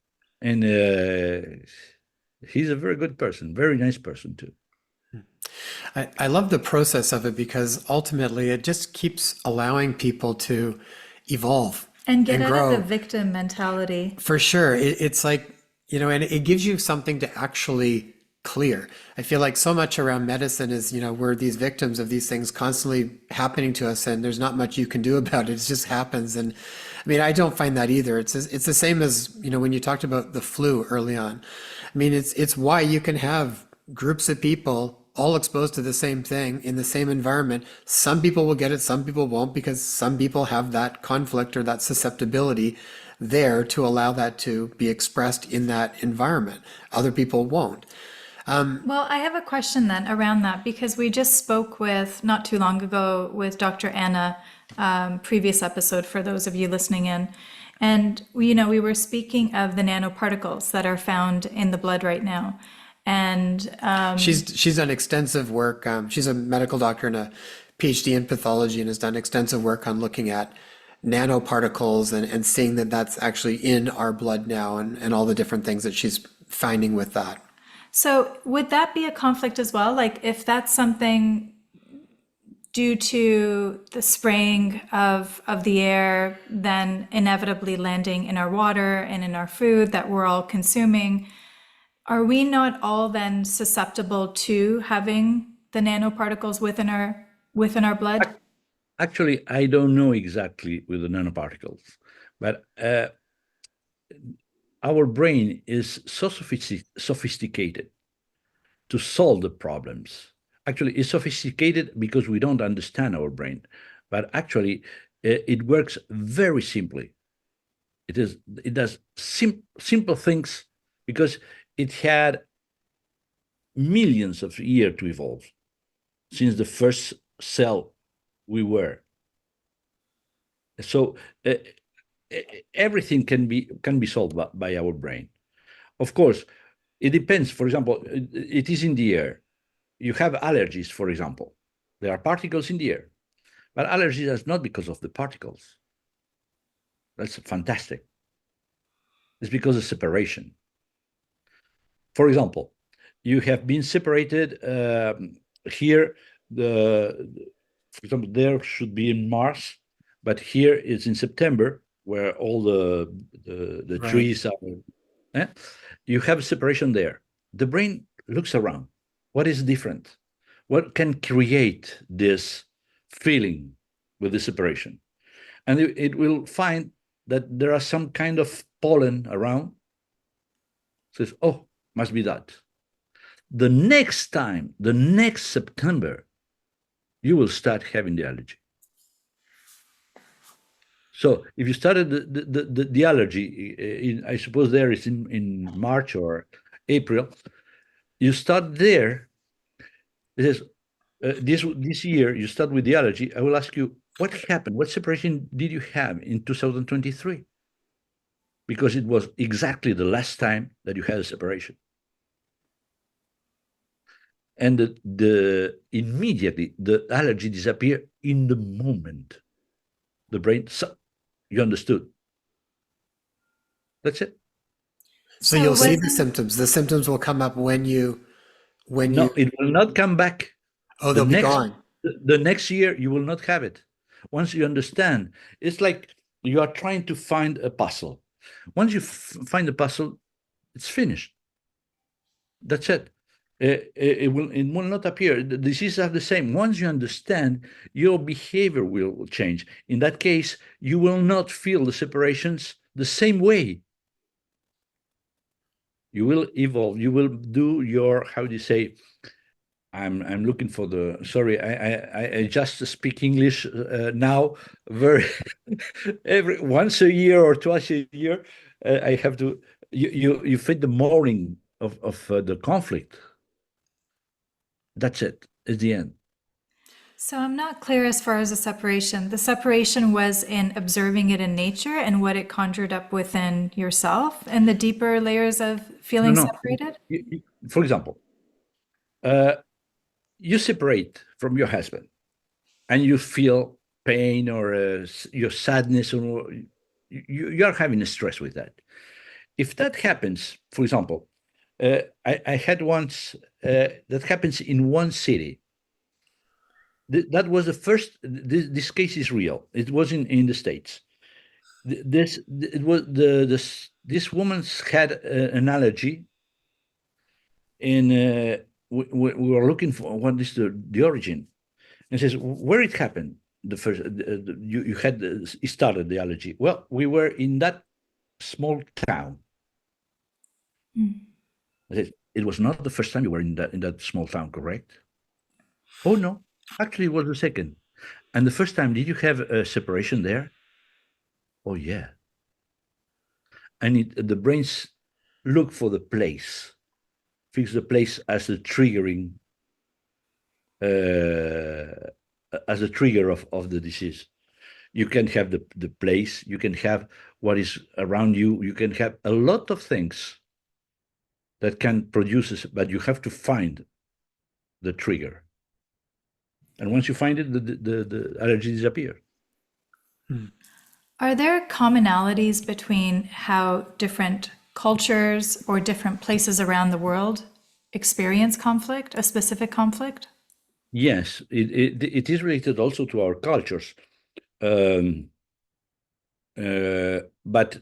and he's a very good person, very nice person too. I love the process of it because ultimately it just keeps allowing people to evolve And get out of the grow. victim mentality. For sure. It's like, and it gives you something to actually clear. I feel like so much around medicine is, we're these victims of these things constantly happening to us and there's not much you can do about it. It just happens. And I mean, I don't find that either. It's the same as, when you talked about the flu early on. I mean, it's why you can have groups of people all exposed to the same thing in the same environment. Some people will get it, some people won't, because some people have that conflict or that susceptibility there to allow that to be expressed in that environment. Other people won't. Well, I have a question then around that because we just spoke with, not too long ago, with Dr. Anna, previous episode for those of you listening in. And we were speaking of the nanoparticles that are found in the blood right now. And She's done extensive work. She's a medical doctor and a PhD in pathology and has done extensive work on looking at nanoparticles and seeing that that's actually in our blood now and all the different things that she's finding with that. so would that be a conflict as well? Like if that's something due to the spraying of the air, then inevitably landing in our water and in our food that we're all consuming, are we not all then susceptible to having the nanoparticles within our blood? Actually, I don't know exactly with the nanoparticles, but our brain is so sophisticated to solve the problems. Actually, it's sophisticated because we don't understand our brain, but actually, it works very simply. It does simple things because it had millions of years to evolve since the first cell we were. So everything can be solved by our brain. Of course, it depends. For example, it is in the air. You have allergies, for example. There are particles in the air, but allergies is not because of the particles. That's fantastic. It's because of separation. For example, you have been separated here. For example, there should be in Mars, but here it's in September, where all the Right. trees are. You have separation there. The brain looks around. What is different? What can create this feeling with the separation? And it will find that there are some kind of pollen around. Says, oh, must be that. The next time, the next September, you will start having the allergy. So if you started the allergy, I suppose there is in March or April, you start there. It says, this year you start with the allergy. I will ask you, what happened? What separation did you have in 2023? Because it was exactly the last time that you had a separation. And immediately the allergy disappeared in the moment. The brain, so you understood. That's it. So you'll see the wasn't symptoms. The symptoms will come up when you No, it will not come back. oh, The they'll be next gone. the next year you will not have it. Once you understand, it's like you are trying to find a puzzle. Once you find the puzzle, it's finished. That's it. It will not appear. The diseases are the same. Once you understand, your behavior will change. In that case, you will not feel the separations the same way. You will evolve. You will do your, how do you say, I'm looking for the. Sorry, I just speak English now. Very every once a year or twice a year, I have to. You fit the mourning of the conflict. That's it. It's the end. So I'm not clear as far as the separation. The separation was in observing it in nature and what it conjured up within yourself and the deeper layers of No, feeling no. separated? For example, uh, you separate from your husband, and you feel pain or your sadness, or you're having a stress with that. If that happens, for example, I had once that happens in one city. That was the first. This case is real. It was in the States. This it was this woman's had an allergy, and we were looking for what is the origin. And says where it happened. The first you had it started the allergy. Well, we were in that small town. I said, it was not the first time you were in that small town, correct? Oh no, actually, it was the second. And the first time, did you have a separation there? Oh yeah. And the brains look for the place, fix the place as a triggering, uh, as a trigger of the disease. You can have the place, you can have what is around you, you can have a lot of things that can produce this, but you have to find the trigger. And once you find it, the allergy disappears. Are there commonalities between how different cultures or different places around the world experience conflict, a specific conflict? Yes, it is related also to our cultures. Um, but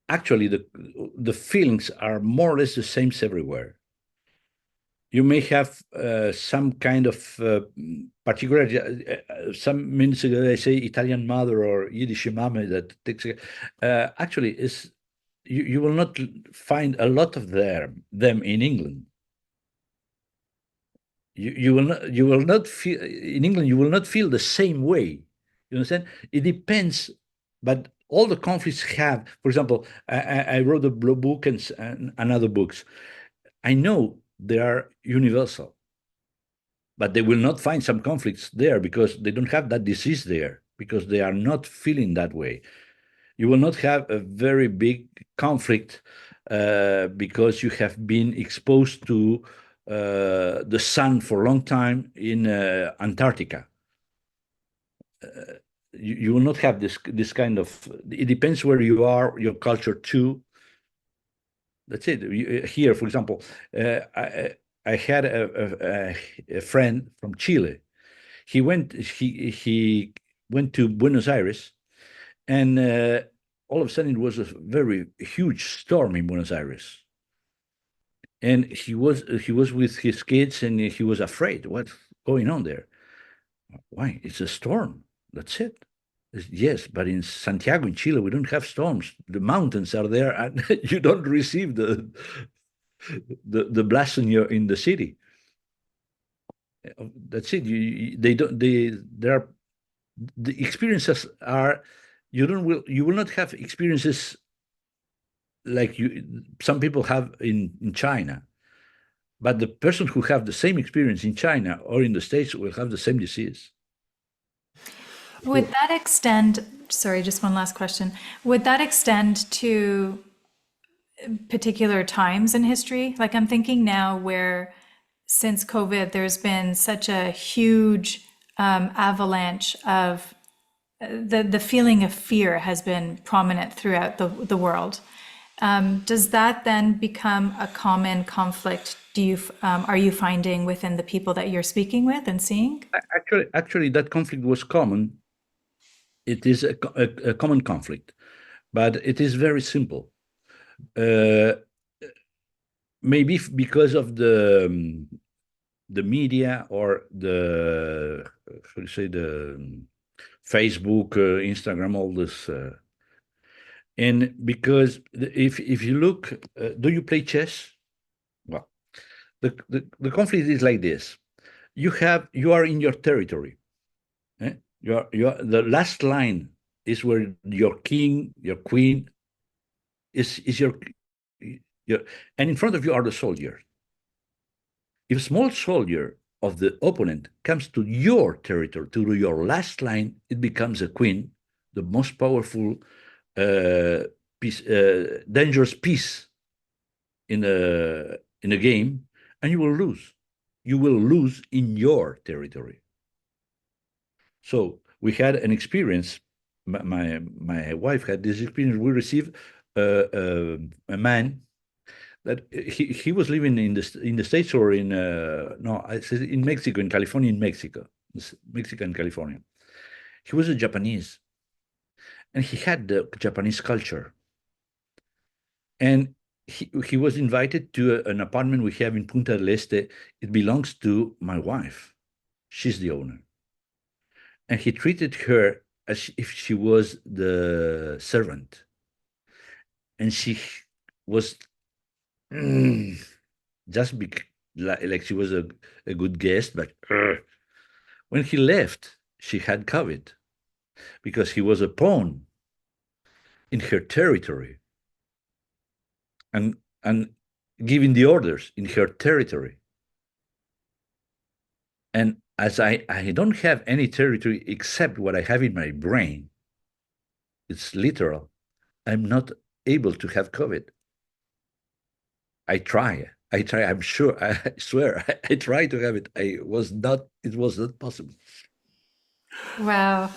actually, the feelings are more or less the same everywhere. You may have some kind of particular. Some minutes ago, I say Italian mother or Yiddish mama that takes. Actually, is you will not find a lot of them in England. You will not feel in England. You will not feel the same way. You understand? It depends, but all the conflicts have. For example, I wrote a book and other books. I know they are universal, but they will not find some conflicts there because they don't have that disease there because they are not feeling that way. You will not have a very big conflict because you have been exposed to the sun for a long time in Antarctica. You will not have this kind of. It depends where you are, your culture too. That's it. Here, for example, I had a friend from Chile. He went to Buenos Aires, and all of a sudden it was a very huge storm in Buenos Aires, and he was with his kids, and he was afraid. What's going on there? Why? It's a storm. That's it. Yes, but in Santiago, in Chile, we don't have storms. The mountains are there, and you don't receive the blast in the city. That's it. They don't. There are the experiences are. You will not have experiences like some people have in China, but the person who have the same experience in China or in the States will have the same disease. Would that extend, sorry, just one last question. Would that extend to particular times in history? Like I'm thinking now where since COVID, there's been such a huge avalanche of the feeling of fear has been prominent throughout the world. Does that then become a common conflict? Are you finding within the people that you're speaking with and seeing? Actually, that conflict was common. It is a common conflict, but it is very simple. Maybe because of the media or the how do you say the Facebook, Instagram, all this, and because if you look, do you play chess? Well, the conflict is like this. you are in your territory. The last line is where your king, your queen is your, and in front of you are the soldiers. If a small soldier of the opponent comes to your territory, to your last line, it becomes a queen, the most powerful, dangerous piece in a game, and you will lose. You will lose in your territory. So we had an experience. My wife had this experience. We received a man that he was living in the States or in no, I said in Mexico, in California, Mexican California. He was a Japanese, and he had the Japanese culture. And he was invited to an apartment we have in Punta del Este. It belongs to my wife. She's the owner. And he treated her as if she was the servant. And she was just like she was a good guest, but when he left, she had COVID because he was a pawn in her territory and giving the orders in her territory. And as I don't have any territory except what I have in my brain, it's literal, I'm not able to have COVID. I try, I'm sure, I swear, I try to have it. It was not possible. Wow.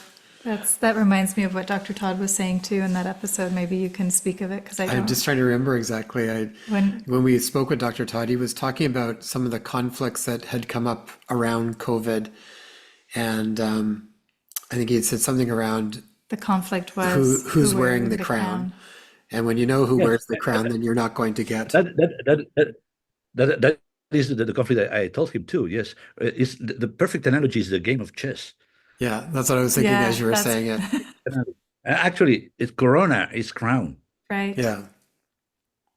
That reminds me of what Dr. Todd was saying too in that episode. Maybe you can speak of it because I I'm don't. just trying to remember exactly. When we spoke with Dr. Todd, he was talking about some of the conflicts that had come up around COVID. And I think he had said something around the conflict was who's wearing the crown. And when you know who wears the crown, then you're not going to get. That is the conflict I told him too. Yes, it's the perfect analogy is the game of chess. Yeah, that's what I was thinking as you were saying it. Actually, it's Corona is crown. Right. Yeah.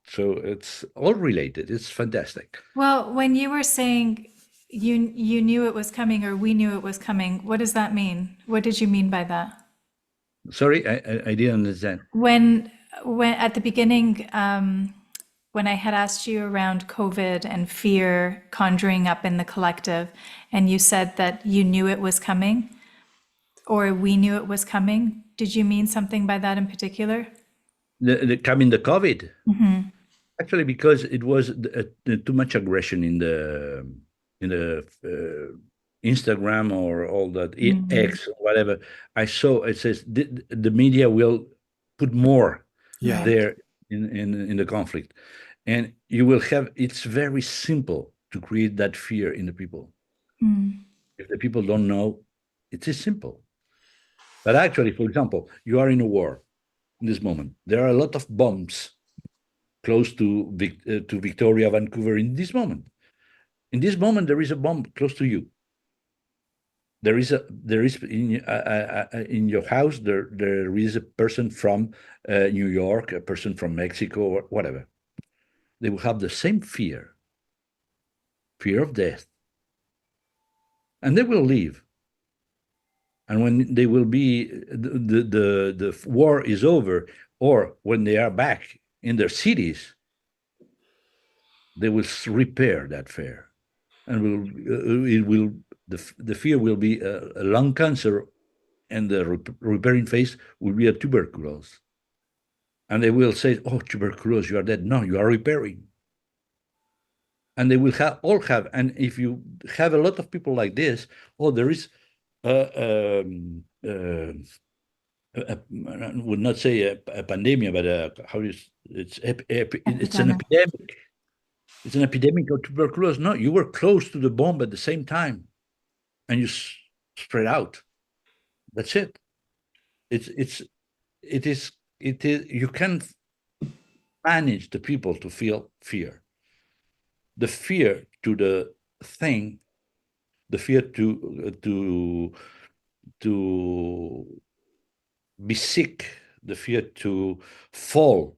So it's all related. It's fantastic. Well, when you were saying you knew it was coming or we knew it was coming, what does that mean? What did you mean by that? Sorry, I didn't understand. When at the beginning, when I had asked you around COVID and fear conjuring up in the collective, and you said that you knew it was coming, or we knew it was coming, did you mean something by that in particular? The COVID. Mm-hmm. Actually, because it was too much aggression in the Instagram or all that, X or whatever. I saw it says the media will put more there in the conflict, and you will have. It's very simple to create that fear in the people. If the people don't know, it is simple. But actually, for example, you are in a war in this moment. There are a lot of bombs close to Victoria, Vancouver in this moment. In this moment, there is a bomb close to you. There is in your house. There is a person from New York, a person from Mexico, or whatever. They will have the same fear of death, and they will leave. And when they will be the war is over, or when they are back in their cities, they will repair that fear, and the fear will be a lung cancer, and the repairing phase will be a tuberculosis. And they will say, "Oh, tuberculosis, you are dead." No, you are repairing. And they will all have. And if you have a lot of people like this, there is. I would not say a pandemic, but it's an epidemic. It's an epidemic of tuberculosis. No, you were close to the bomb at the same time, and you spread out. That's it. It is. You can manage the people to feel fear. The fear to the thing, the fear to be sick, the fear to fall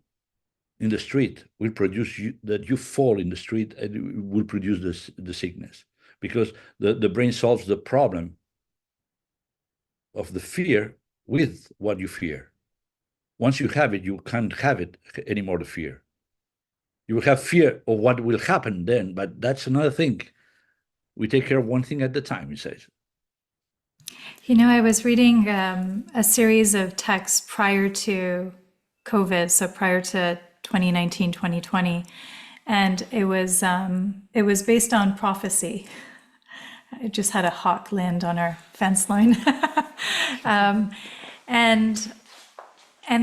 in the street will produce that you fall in the street, and it will produce the sickness, because the brain solves the problem of the fear with what you fear. Once you have it, you can't have it anymore, the fear. You will have fear of what will happen then, but that's another thing. We take care of one thing at a time, he says. You know, I was reading a series of texts prior to COVID, so prior to 2019, 2020, and it was based on prophecy. I just had a hawk land on our fence line. And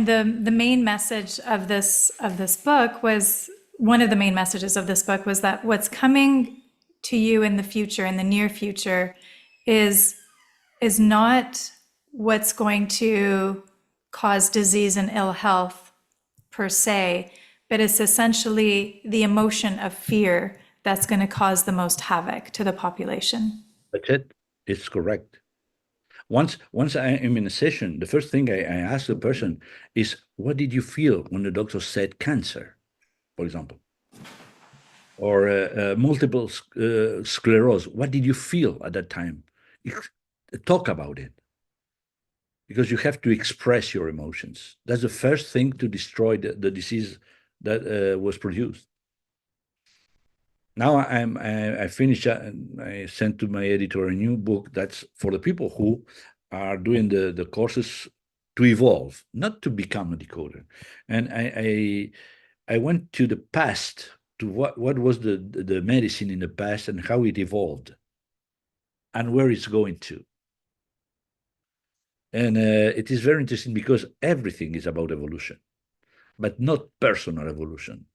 the main message of this book was, one of the main messages of this book was that what's coming to you in the future, in the near future, is not what's going to cause disease and ill health per se, but it's essentially the emotion of fear that's going to cause the most havoc to the population. That's it. It's correct. Once I am in a session, the first thing I ask the person is, what did you feel when the doctor said cancer, for example? Or multiple sclerosis. What did you feel at that time? Talk about it. Because you have to express your emotions. That's the first thing to destroy the disease that was produced. Now I finished. I sent to my editor a new book that's for the people who are doing the courses to evolve, not to become a decoder. And I went to the past, to what was the medicine in the past and how it evolved, and where it's going to. And it is very interesting because everything is about evolution, but not personal evolution,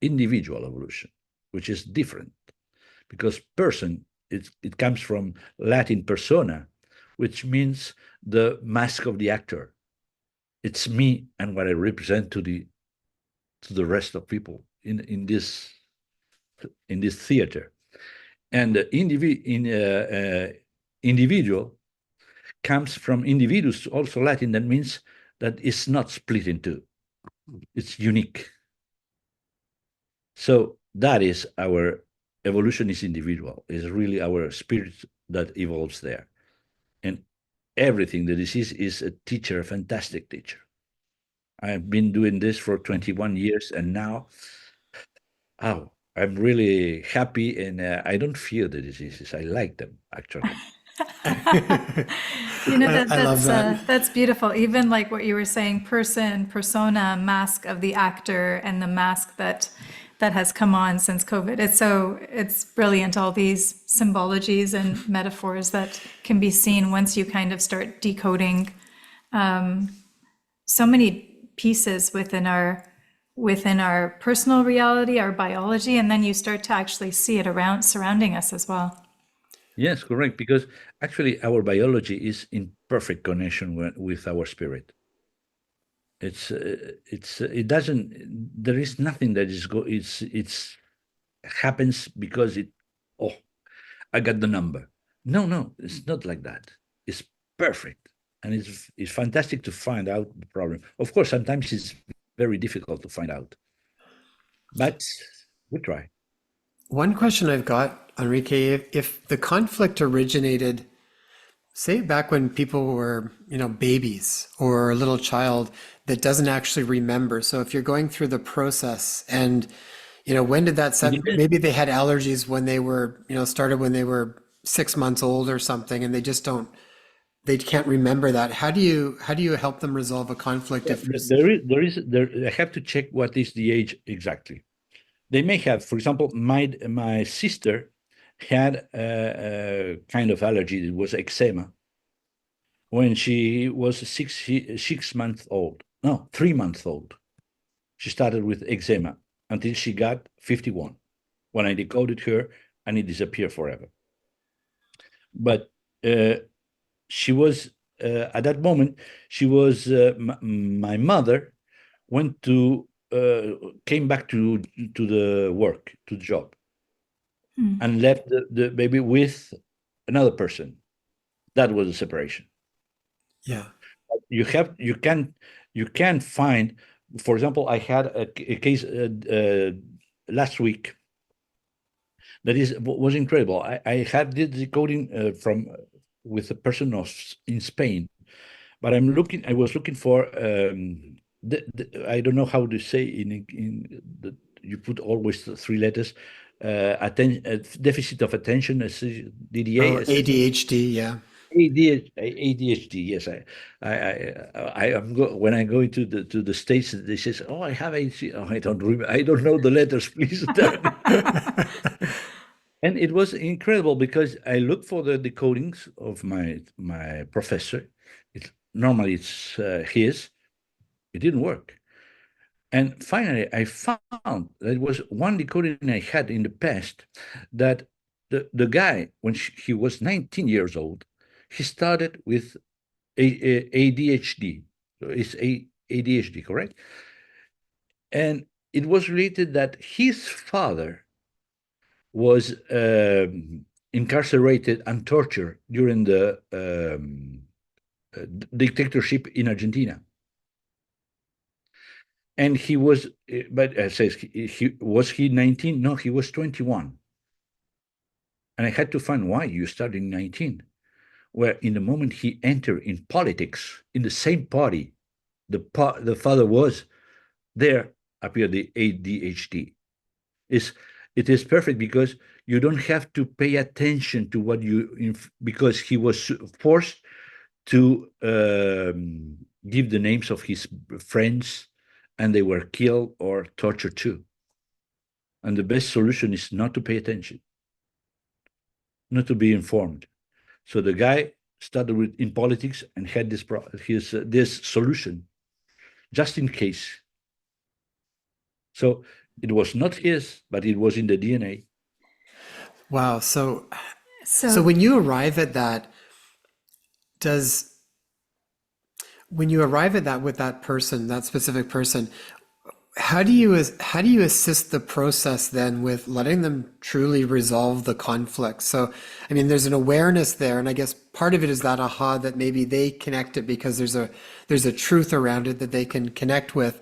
individual evolution, which is different. Because person, it comes from Latin persona, which means the mask of the actor. It's me and what I represent to the rest of people in this theater. And the individual comes from individus, also Latin, that means that it's not split in two. It's unique. So that is our evolution, is individual, is really our spirit that evolves there. And everything, the disease is a teacher, a fantastic teacher. I've been doing this for 21 years, and now, I'm really happy, and I don't fear the diseases. I like them, actually. You know, I love that. That's beautiful. Even like what you were saying, persona, mask of the actor, and the mask that has come on since COVID. It's brilliant, all these symbologies and metaphors that can be seen once you kind of start decoding so many pieces within our personal reality, our biology, and then you start to actually see it around surrounding us as well. Yes, correct. Because actually, our biology is in perfect connection with our spirit. It doesn't. There is nothing that is it's happens because I got the number. No, it's not like that. It's perfect, and it's fantastic to find out the problem. Of course, sometimes it's very difficult to find out, but we try. One question I've got, Enrique, if the conflict originated, say back when people were, babies or a little child that doesn't actually remember. So if you're going through the process and, when did that set? Maybe they had allergies when they were, started when they were 6 months old or something, and they can't remember that. How do you help them resolve a conflict if there's I have to check what is the age exactly. They may have, for example, my sister had a kind of allergy. It was eczema when she was 6 months old. No, 3 months old. She started with eczema until she got 51, when I decoded her, and it disappeared forever. But she was at that moment. She was my mother came back to the work, to the job, and left the baby with another person. That was a separation. yeah. You can find, for example, I had a case last week was incredible. I had the decoding from with a person in Spain, but I was looking for I don't know how to say in the, you put always the three letters, deficit of attention, DDA, Oh, ADHD, yeah. ADHD. Yes, I am when I go to the States, they says, "Oh, I have ADHD." Oh, I don't know the letters. Please tell me. And it was incredible because I looked for the decodings of my professor. Normally it's his. It didn't work. And finally, I found there was one decoding I had in the past that the guy, when he was 19 years old, he started with ADHD. So it's ADHD, correct? And it was related that his father was incarcerated and tortured during the dictatorship in Argentina. And he was, but says was he 19? No, he was 21. And I had to find why you started in 19. Where in the moment he entered in politics, in the same party, the father was, there appeared the ADHD. It is perfect because you don't have to pay attention to what because he was forced to give the names of his friends, and they were killed or tortured too. And the best solution is not to pay attention, not to be informed. So the guy started in politics and had this solution, just in case. So it was not his, but it was in the DNA. Wow. So So when you arrive at that, does when you arrive at that with that person, that specific person, how do you assist the process then with letting them truly resolve the conflict? So, I mean, there's an awareness there, and I guess part of it is that aha that maybe they connect it because there's a truth around it that they can connect with.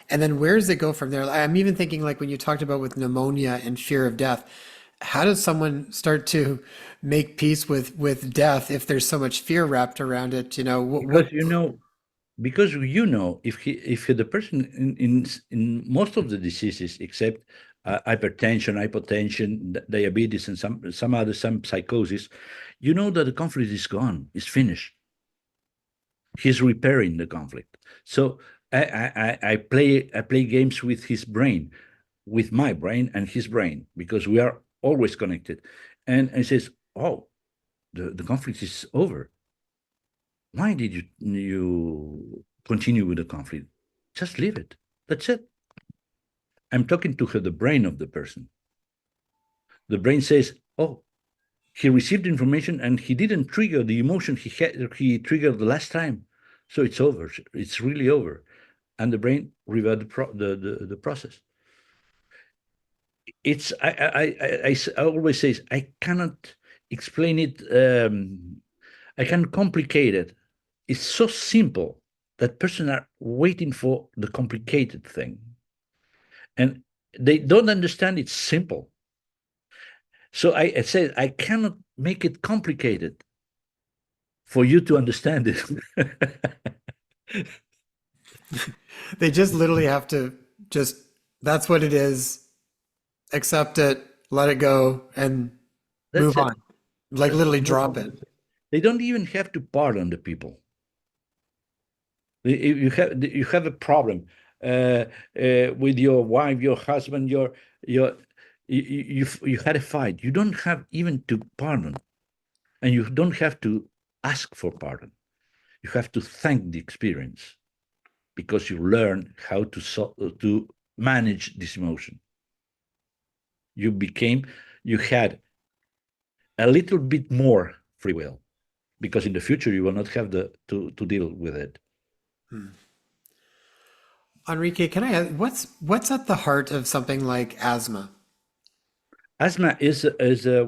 And then where does it go from there? I'm even thinking like when you talked about with pneumonia and fear of death, how does someone start to make peace with death if there's so much fear wrapped around it? You know, Because if the person in most of the diseases except hypertension, hypotension, diabetes, and some psychosis, you know that the conflict is gone, is finished. He's repairing the conflict. So I play games with his brain, with my brain and his brain, because we are always connected. And he says, "Oh, the conflict is over. Why did you continue with the conflict? Just leave it. That's it." I'm talking to the brain of the person. The brain says, "Oh, he received information and he didn't trigger the emotion he triggered the last time, so it's over. It's really over." And the brain revert the process. It's I always say I cannot explain it. I can complicate it. It's so simple that persons are waiting for the complicated thing, and they don't understand it's simple. So I said I cannot make it complicated for you to understand it. they just literally have to just, that's what it is, accept it, let it go, and That's move it. on. Like That's literally no drop it. complication. They don't even have to pardon the people. You have a problem with your wife, your husband, your you had a fight. You don't have even to pardon, and you don't have to ask for pardon. You have to thank the experience because you learn how to manage this emotion. You had a little bit more free will because in the future you will not have to deal with it. Hmm. Enrique, can I ask, what's at the heart of something like asthma? Asthma is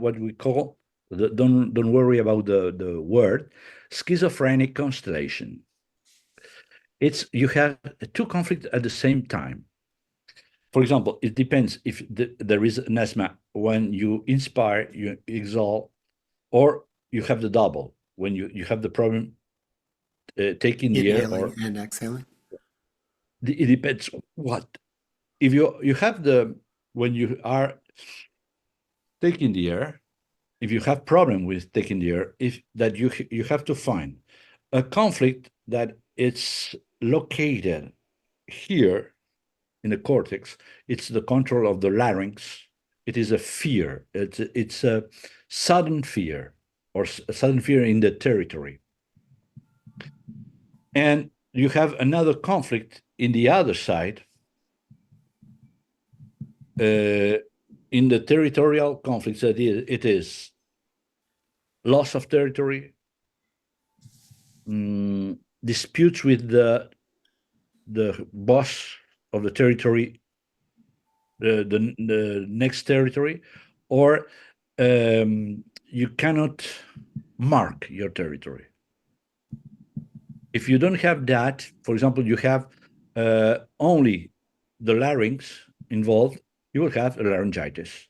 what we call don't worry about the word, schizophrenic constellation. It's you have two conflicts at the same time. For example, it depends if there is an asthma when you inspire, you exhale, or you have the double when you have the problem taking the air, Inhaling or and exhaling. it depends what. If you have when you are taking the air, if you have problem with taking the air, if that you have to find a conflict that it's located here in the cortex. It's the control of the larynx. It is a fear. It's a sudden fear, or a sudden fear in the territory. And you have another conflict in the other side, in the territorial conflicts. That it is loss of territory, disputes with the boss of the territory, the next territory, or you cannot mark your territory. If you don't have that, for example, you have only the larynx involved, you will have a laryngitis.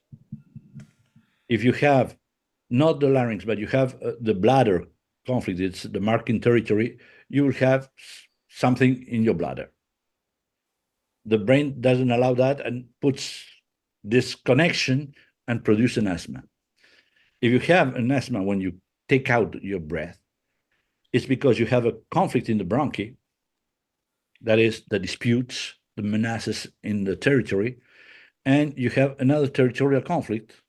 If you have not the larynx, but you have the bladder conflict, it's the marking territory, you will have something in your bladder. The brain doesn't allow that and puts this connection and produce an asthma. If you have an asthma when you take out your breath, it's because you have a conflict in the bronchi, that is the disputes, the menaces in the territory, and you have another territorial conflict.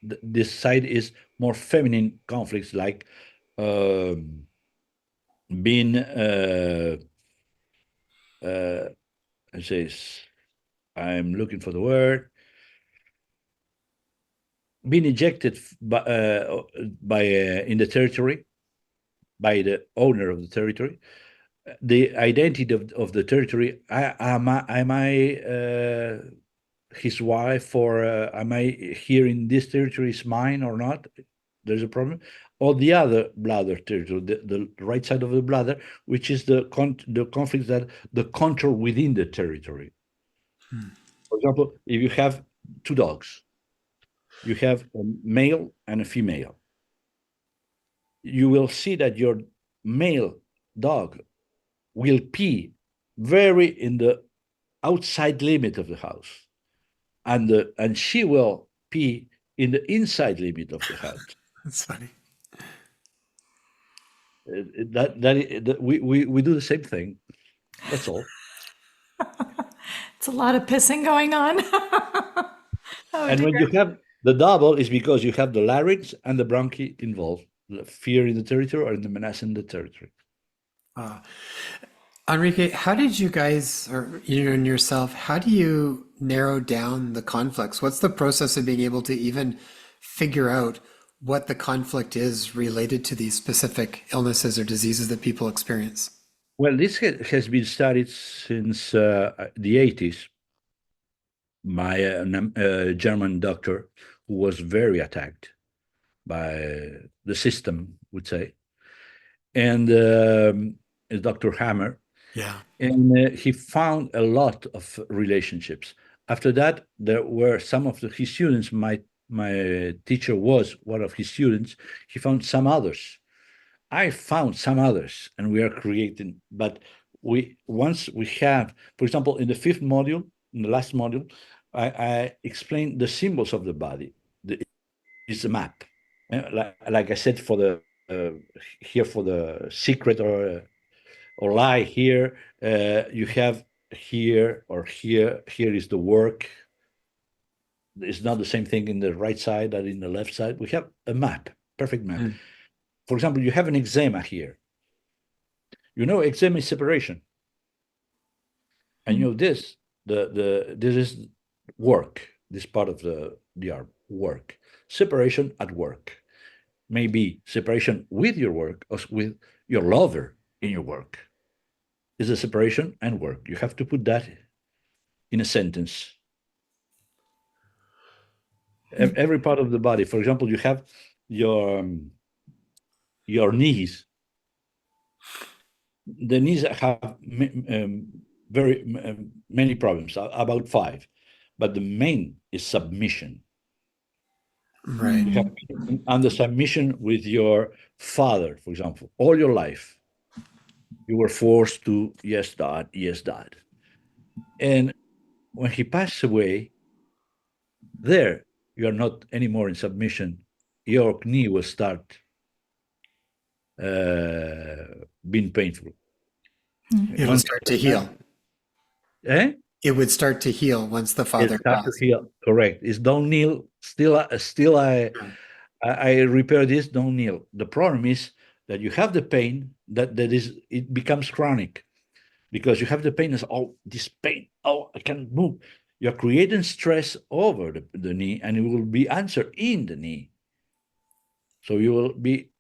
This side is more feminine conflicts, like being I say, I'm looking for the word, being ejected by in the territory by the owner of the territory, the identity of the territory. Am I his wife, or am I here in this territory is mine or not? There's a problem. Or the other bladder territory, the right side of the bladder, which is the conflict that the control within the territory. For example, if you have two dogs, you have a male and a female. You will see that your male dog will pee very in the outside limit of the house, and she will pee in the inside limit of the house. That's funny. We do the same thing. That's all. It's a lot of pissing going on. Oh, And when dear. you have the double, is because you have the larynx and the bronchi involved, the fear in the territory or in the menace in the territory. Enrique, how did you guys, or you and yourself, how do you narrow down the conflicts? What's the process of being able to even figure out what the conflict is related to these specific illnesses or diseases that people experience? Well, this has been studied since the 80s by a German doctor who was very attacked by the system, would say, and Dr. Hammer. Yeah. And he found a lot of relationships. After that, there were some of his students. My teacher was one of his students. He found some others. I found some others, and we are creating. But once we have, for example, in the fifth module, in the last module, I explained the symbols of the body. It's a map. Like I said, for the here for the secret or lie here, you have here or here. Here is the work. It's not the same thing in the right side that in the left side. We have a map, perfect map. For example, you have an eczema here. You know, eczema is separation, and you know this. This is work. This part of the arm, work. Separation at work. Maybe separation with your work or with your lover in your work. Is a separation and work. You have to put that in a sentence. Every part of the body. For example, you have your knees. The knees have many problems, about five, but the main is submission. Right. You have been under submission with your father, for example, all your life. You were forced to, yes, dad, yes, dad. And when he passed away, there, you are not anymore in submission. Your knee will start being painful. It will Once, start to heal. eh? It would start to heal once the It father starts to passed. heal. Correct. It's don't kneel. Still, I repair this. Don't kneel. The problem is that you have the pain it becomes chronic because you have the pain as this pain. Oh, I can't move. You're creating stress over the knee, and it will be answered in the knee. So you will be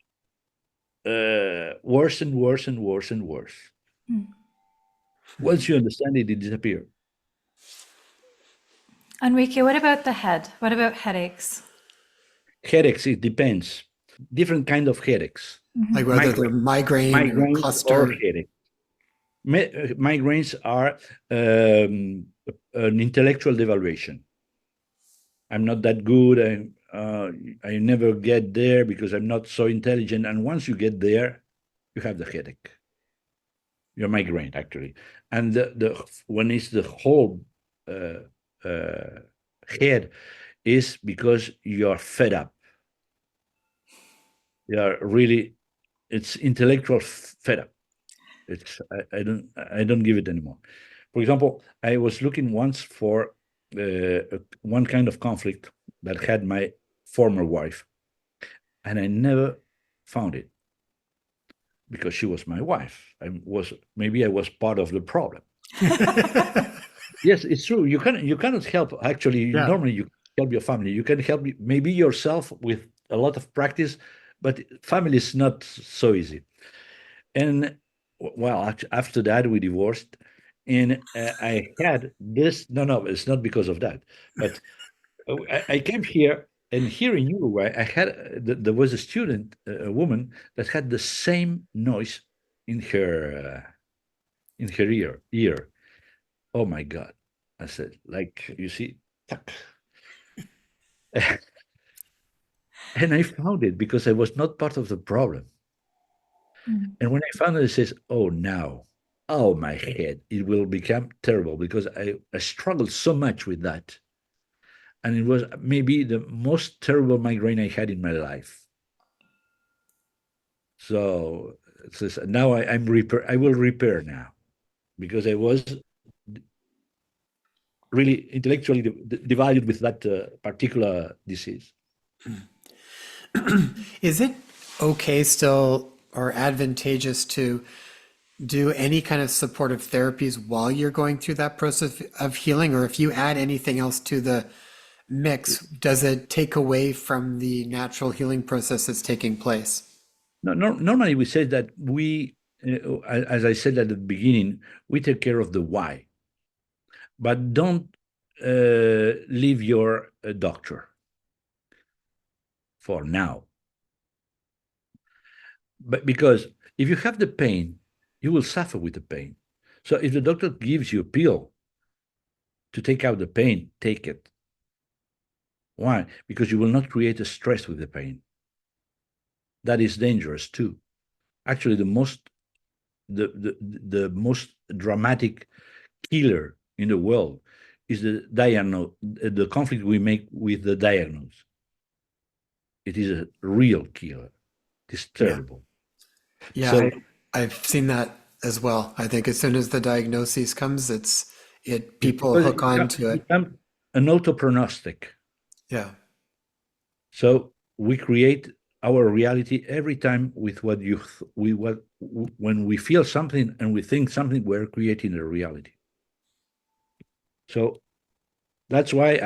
worse and worse and worse and worse. Once you understand it, it disappears. Enrique, what about the head? What about headaches? Headaches, it depends. Different kind of headaches. Like whether they're migraine or Migraines or cluster. headache. Migraines are an intellectual devaluation. I'm not that good. I never get there because I'm not so intelligent. And once you get there, you have the headache. Your migraine, actually. And when it's the whole head is because you're fed up. You're really, it's intellectual fed up. I don't give it anymore. For example, I was looking once for one kind of conflict that had my former wife, and I never found it because she was my wife. Maybe I was part of the problem. Yes, it's true. You cannot help. Actually, normally you help your family. You can help maybe yourself with a lot of practice, but family is not so easy. And well, after that we divorced, and I had this. No, it's not because of that. But I came here, and here in Uruguay, there was a student, a woman that had the same noise in her ear. Oh my God! I said, like you see, tuck. And I found it because I was not part of the problem. And when I found it, it says, "Oh, now, oh my head, it will become terrible," because I struggled so much with that, and it was maybe the most terrible migraine I had in my life. So it says, now I'm repair. I will repair now, because I was really intellectually devalued with that particular disease. Is it okay still or advantageous to do any kind of supportive therapies while you're going through that process of healing? Or if you add anything else to the mix, does it take away from the natural healing process that's taking place? No, normally we say that as I said at the beginning, we take care of the why, but don't leave your doctor for now. But because if you have the pain, you will suffer with the pain. So if the doctor gives you a pill to take out the pain, take it. Why? Because you will not create a stress with the pain. That is dangerous too. Actually, the most dramatic killer in the world is the conflict we make with the diagnosis. It is a real killer. It is terrible. Yeah, So, I've seen that as well. I think as soon as the diagnosis comes, people hook on to it. Become an autoprognostic. Yeah. So we create our reality every time with when we feel something and we think something, we're creating a reality. So that's why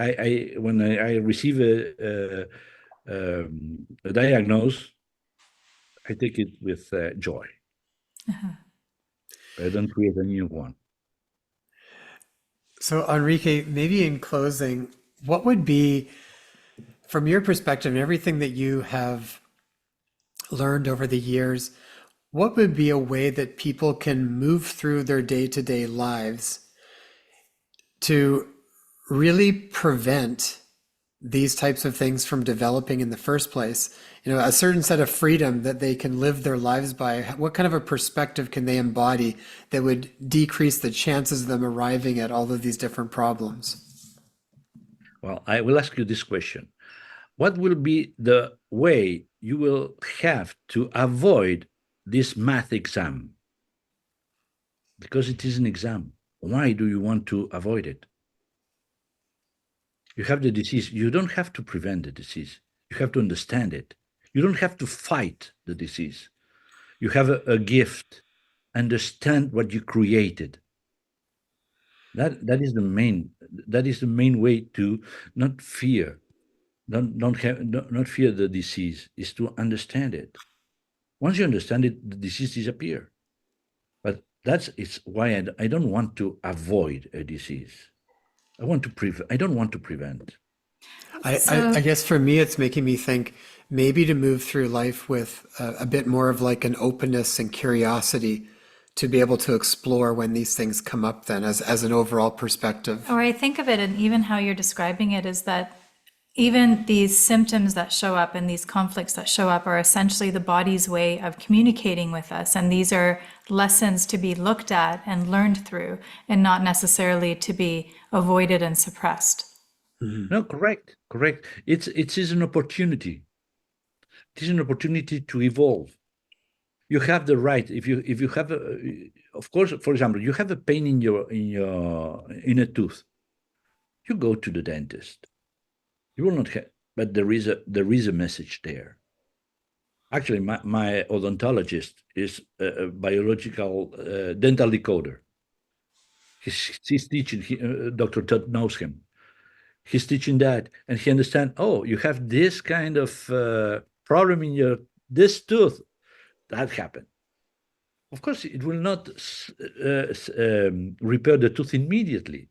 when I receive a diagnosis, I take it with joy. I don't create a new one. So Enrique, maybe in closing, what would be, from your perspective and everything that you have learned over the years, what would be a way that people can move through their day-to-day lives to really prevent these types of things from developing in the first place? You know, a certain set of freedom that they can live their lives by. What kind of a perspective can they embody that would decrease the chances of them arriving at all of these different problems? Well, I will ask you this question. What will be the way you will have to avoid this math exam? Because it is an exam. Why do you want to avoid it? You have the disease. You don't have to prevent the disease. You have to understand it. You don't have to fight the disease. You have a gift. Understand what you created. That is the main way to not fear, not fear the disease, is to understand it. Once you understand it, the disease disappears. But it's why I don't want to avoid a disease. I don't want to prevent. I guess for me, it's making me think maybe to move through life with a bit more of like an openness and curiosity to be able to explore when these things come up then as an overall perspective. Or I think of it, and even how you're describing it, is that even these symptoms that show up and these conflicts that show up are essentially the body's way of communicating with us. And these are lessons to be looked at and learned through, and not necessarily to be avoided and suppressed. No, correct. It is an opportunity. It is an opportunity to evolve. You have the right. If you have of course, for example, you have a pain in a tooth, you go to the dentist. You will not have, but there is a message there. Actually, my odontologist is a biological dental decoder. He's teaching. Dr. Todd knows him. He's teaching that, and he understands. Oh, you have this kind of problem in this tooth. That happened. Of course, it will not repair the tooth immediately.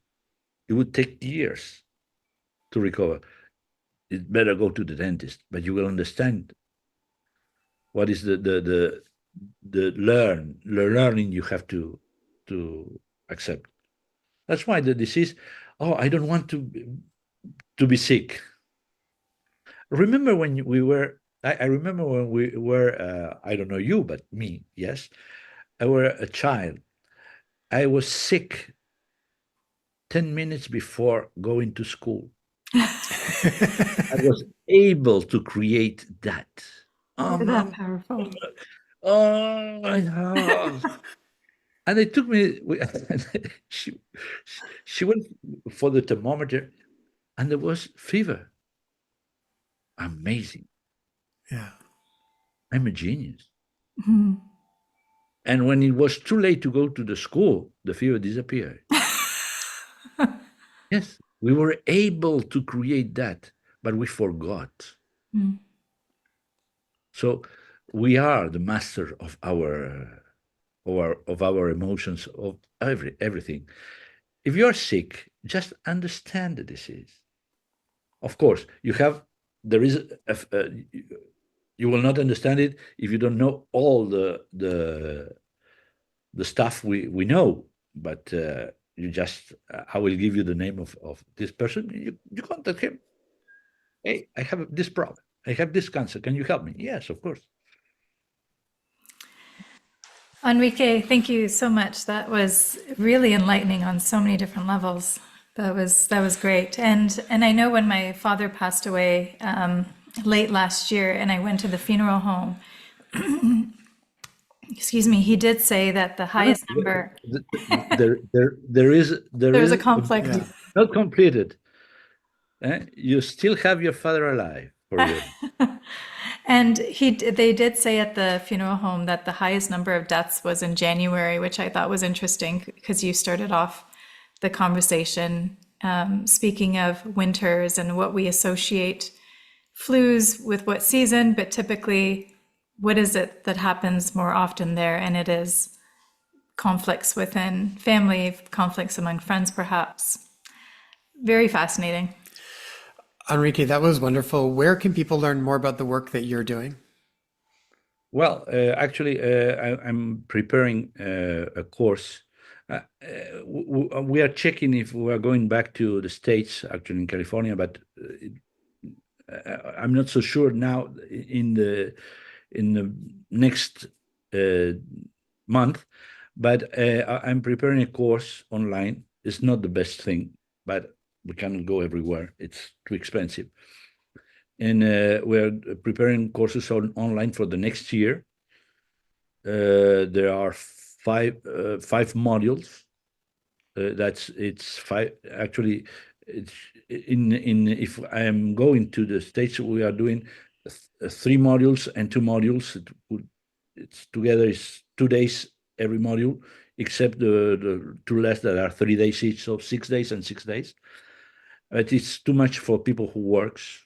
It would take years to recover. It's better go to the dentist, but you will understand what is the learning you have to accept. That's why the disease. Oh, I don't want to be sick. Remember when we were. I remember when we were. I don't know you, but me, yes. I were a child. I was sick 10 minutes before going to school. I was able to create that. You're that powerful. And they took me. She went for the thermometer, and there was fever. Amazing. Yeah. I'm a genius. Mm-hmm. And when it was too late to go to the school, the fever disappeared. Yes, we were able to create that, but we forgot. Mm. So we are the master of our emotions, of everything. If you're sick, just understand the disease. Of course, there is you will not understand it if you don't know all the stuff we know. But I will give you the name of this person. You contact him. Hey, I have this problem. I have this cancer. Can you help me? Yes, of course. Enrique, thank you so much. That was really enlightening on so many different levels. That was great. And I know when my father passed away late last year, and I went to the funeral home. Excuse me. He did say that the highest number. There is a conflict. Yeah. Not completed. You still have your father alive for you. And they did say at the funeral home that the highest number of deaths was in January, which I thought was interesting because you started off the conversation speaking of winters and what we associate flus with what season, but typically what is it that happens more often there? And it is conflicts within family, conflicts among friends, perhaps. Very fascinating. Enrique, that was wonderful. Where can people learn more about the work that you're doing? Well, actually, I'm preparing a course. We are checking if we are going back to the States, actually in California, but I'm not so sure now in the next month. But I'm preparing a course online. It's not the best thing, but we cannot go everywhere. It's too expensive. And we're preparing courses online for the next year. There are five modules. It's five actually. It's in if I am going to the States, we are doing 3 modules and 2 modules. It's together is 2 days every module, except the 2 less that are 3 days each, so 6 days and 6 days. But it's too much for people who works.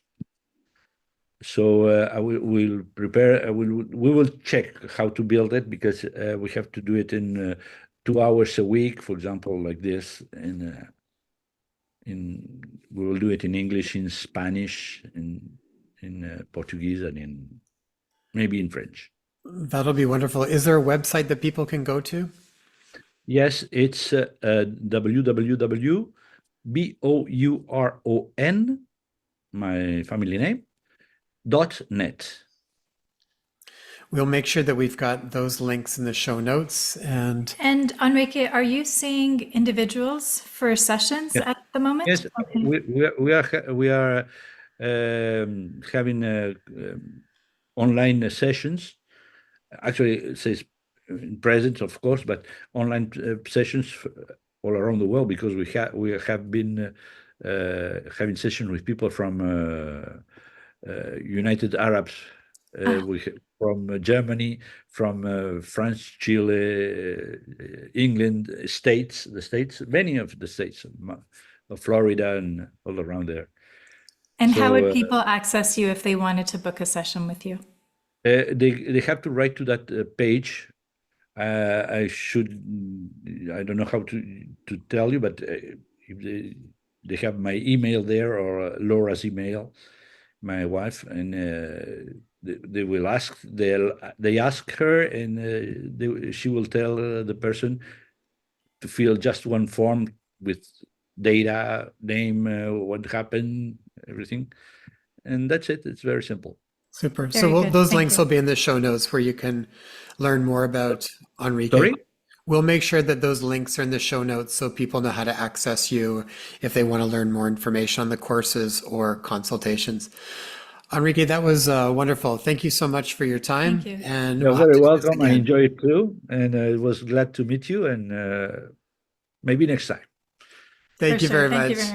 So I will prepare. We will check how to build it, because we have to do it in 2 hours a week, for example, like this. And we will do it in English, in Spanish, in Portuguese, and in maybe in French. That'll be wonderful. Is there a website that people can go to? Yes, it's www.bouron, my family name, .net. We'll make sure that we've got those links in the show notes. And Enrique, are you seeing individuals for sessions at the moment? Yes, Okay. we are having online sessions. Actually, it says in presence, of course, but online sessions all around the world, because we have been having sessions with people from United Arabs, from Germany, from France, Chile, England, the states, many of the states, of Florida and all around there. And how would So, people access you if they wanted to book a session with you? they have to write to that page. I don't know how to tell you, but if they have my email there, or Laura's email, my wife, and they will ask. They ask her, and she will tell the person to fill just one form with data, name, what happened, everything, and that's it. It's very simple. super. Very good. Those Thank links you. will be in the show notes where you can learn more about Enrique. Sorry? We'll make sure that those links are in the show notes so people know how to access you if they want to learn more information on the courses or consultations. Enrique, that was wonderful. Thank you so much for your time. Thank you. And You're we'll have very to do this welcome. I again. enjoyed it too, and I was glad to meet you, and maybe next time. Thank For you sure. very Thank much. you very much.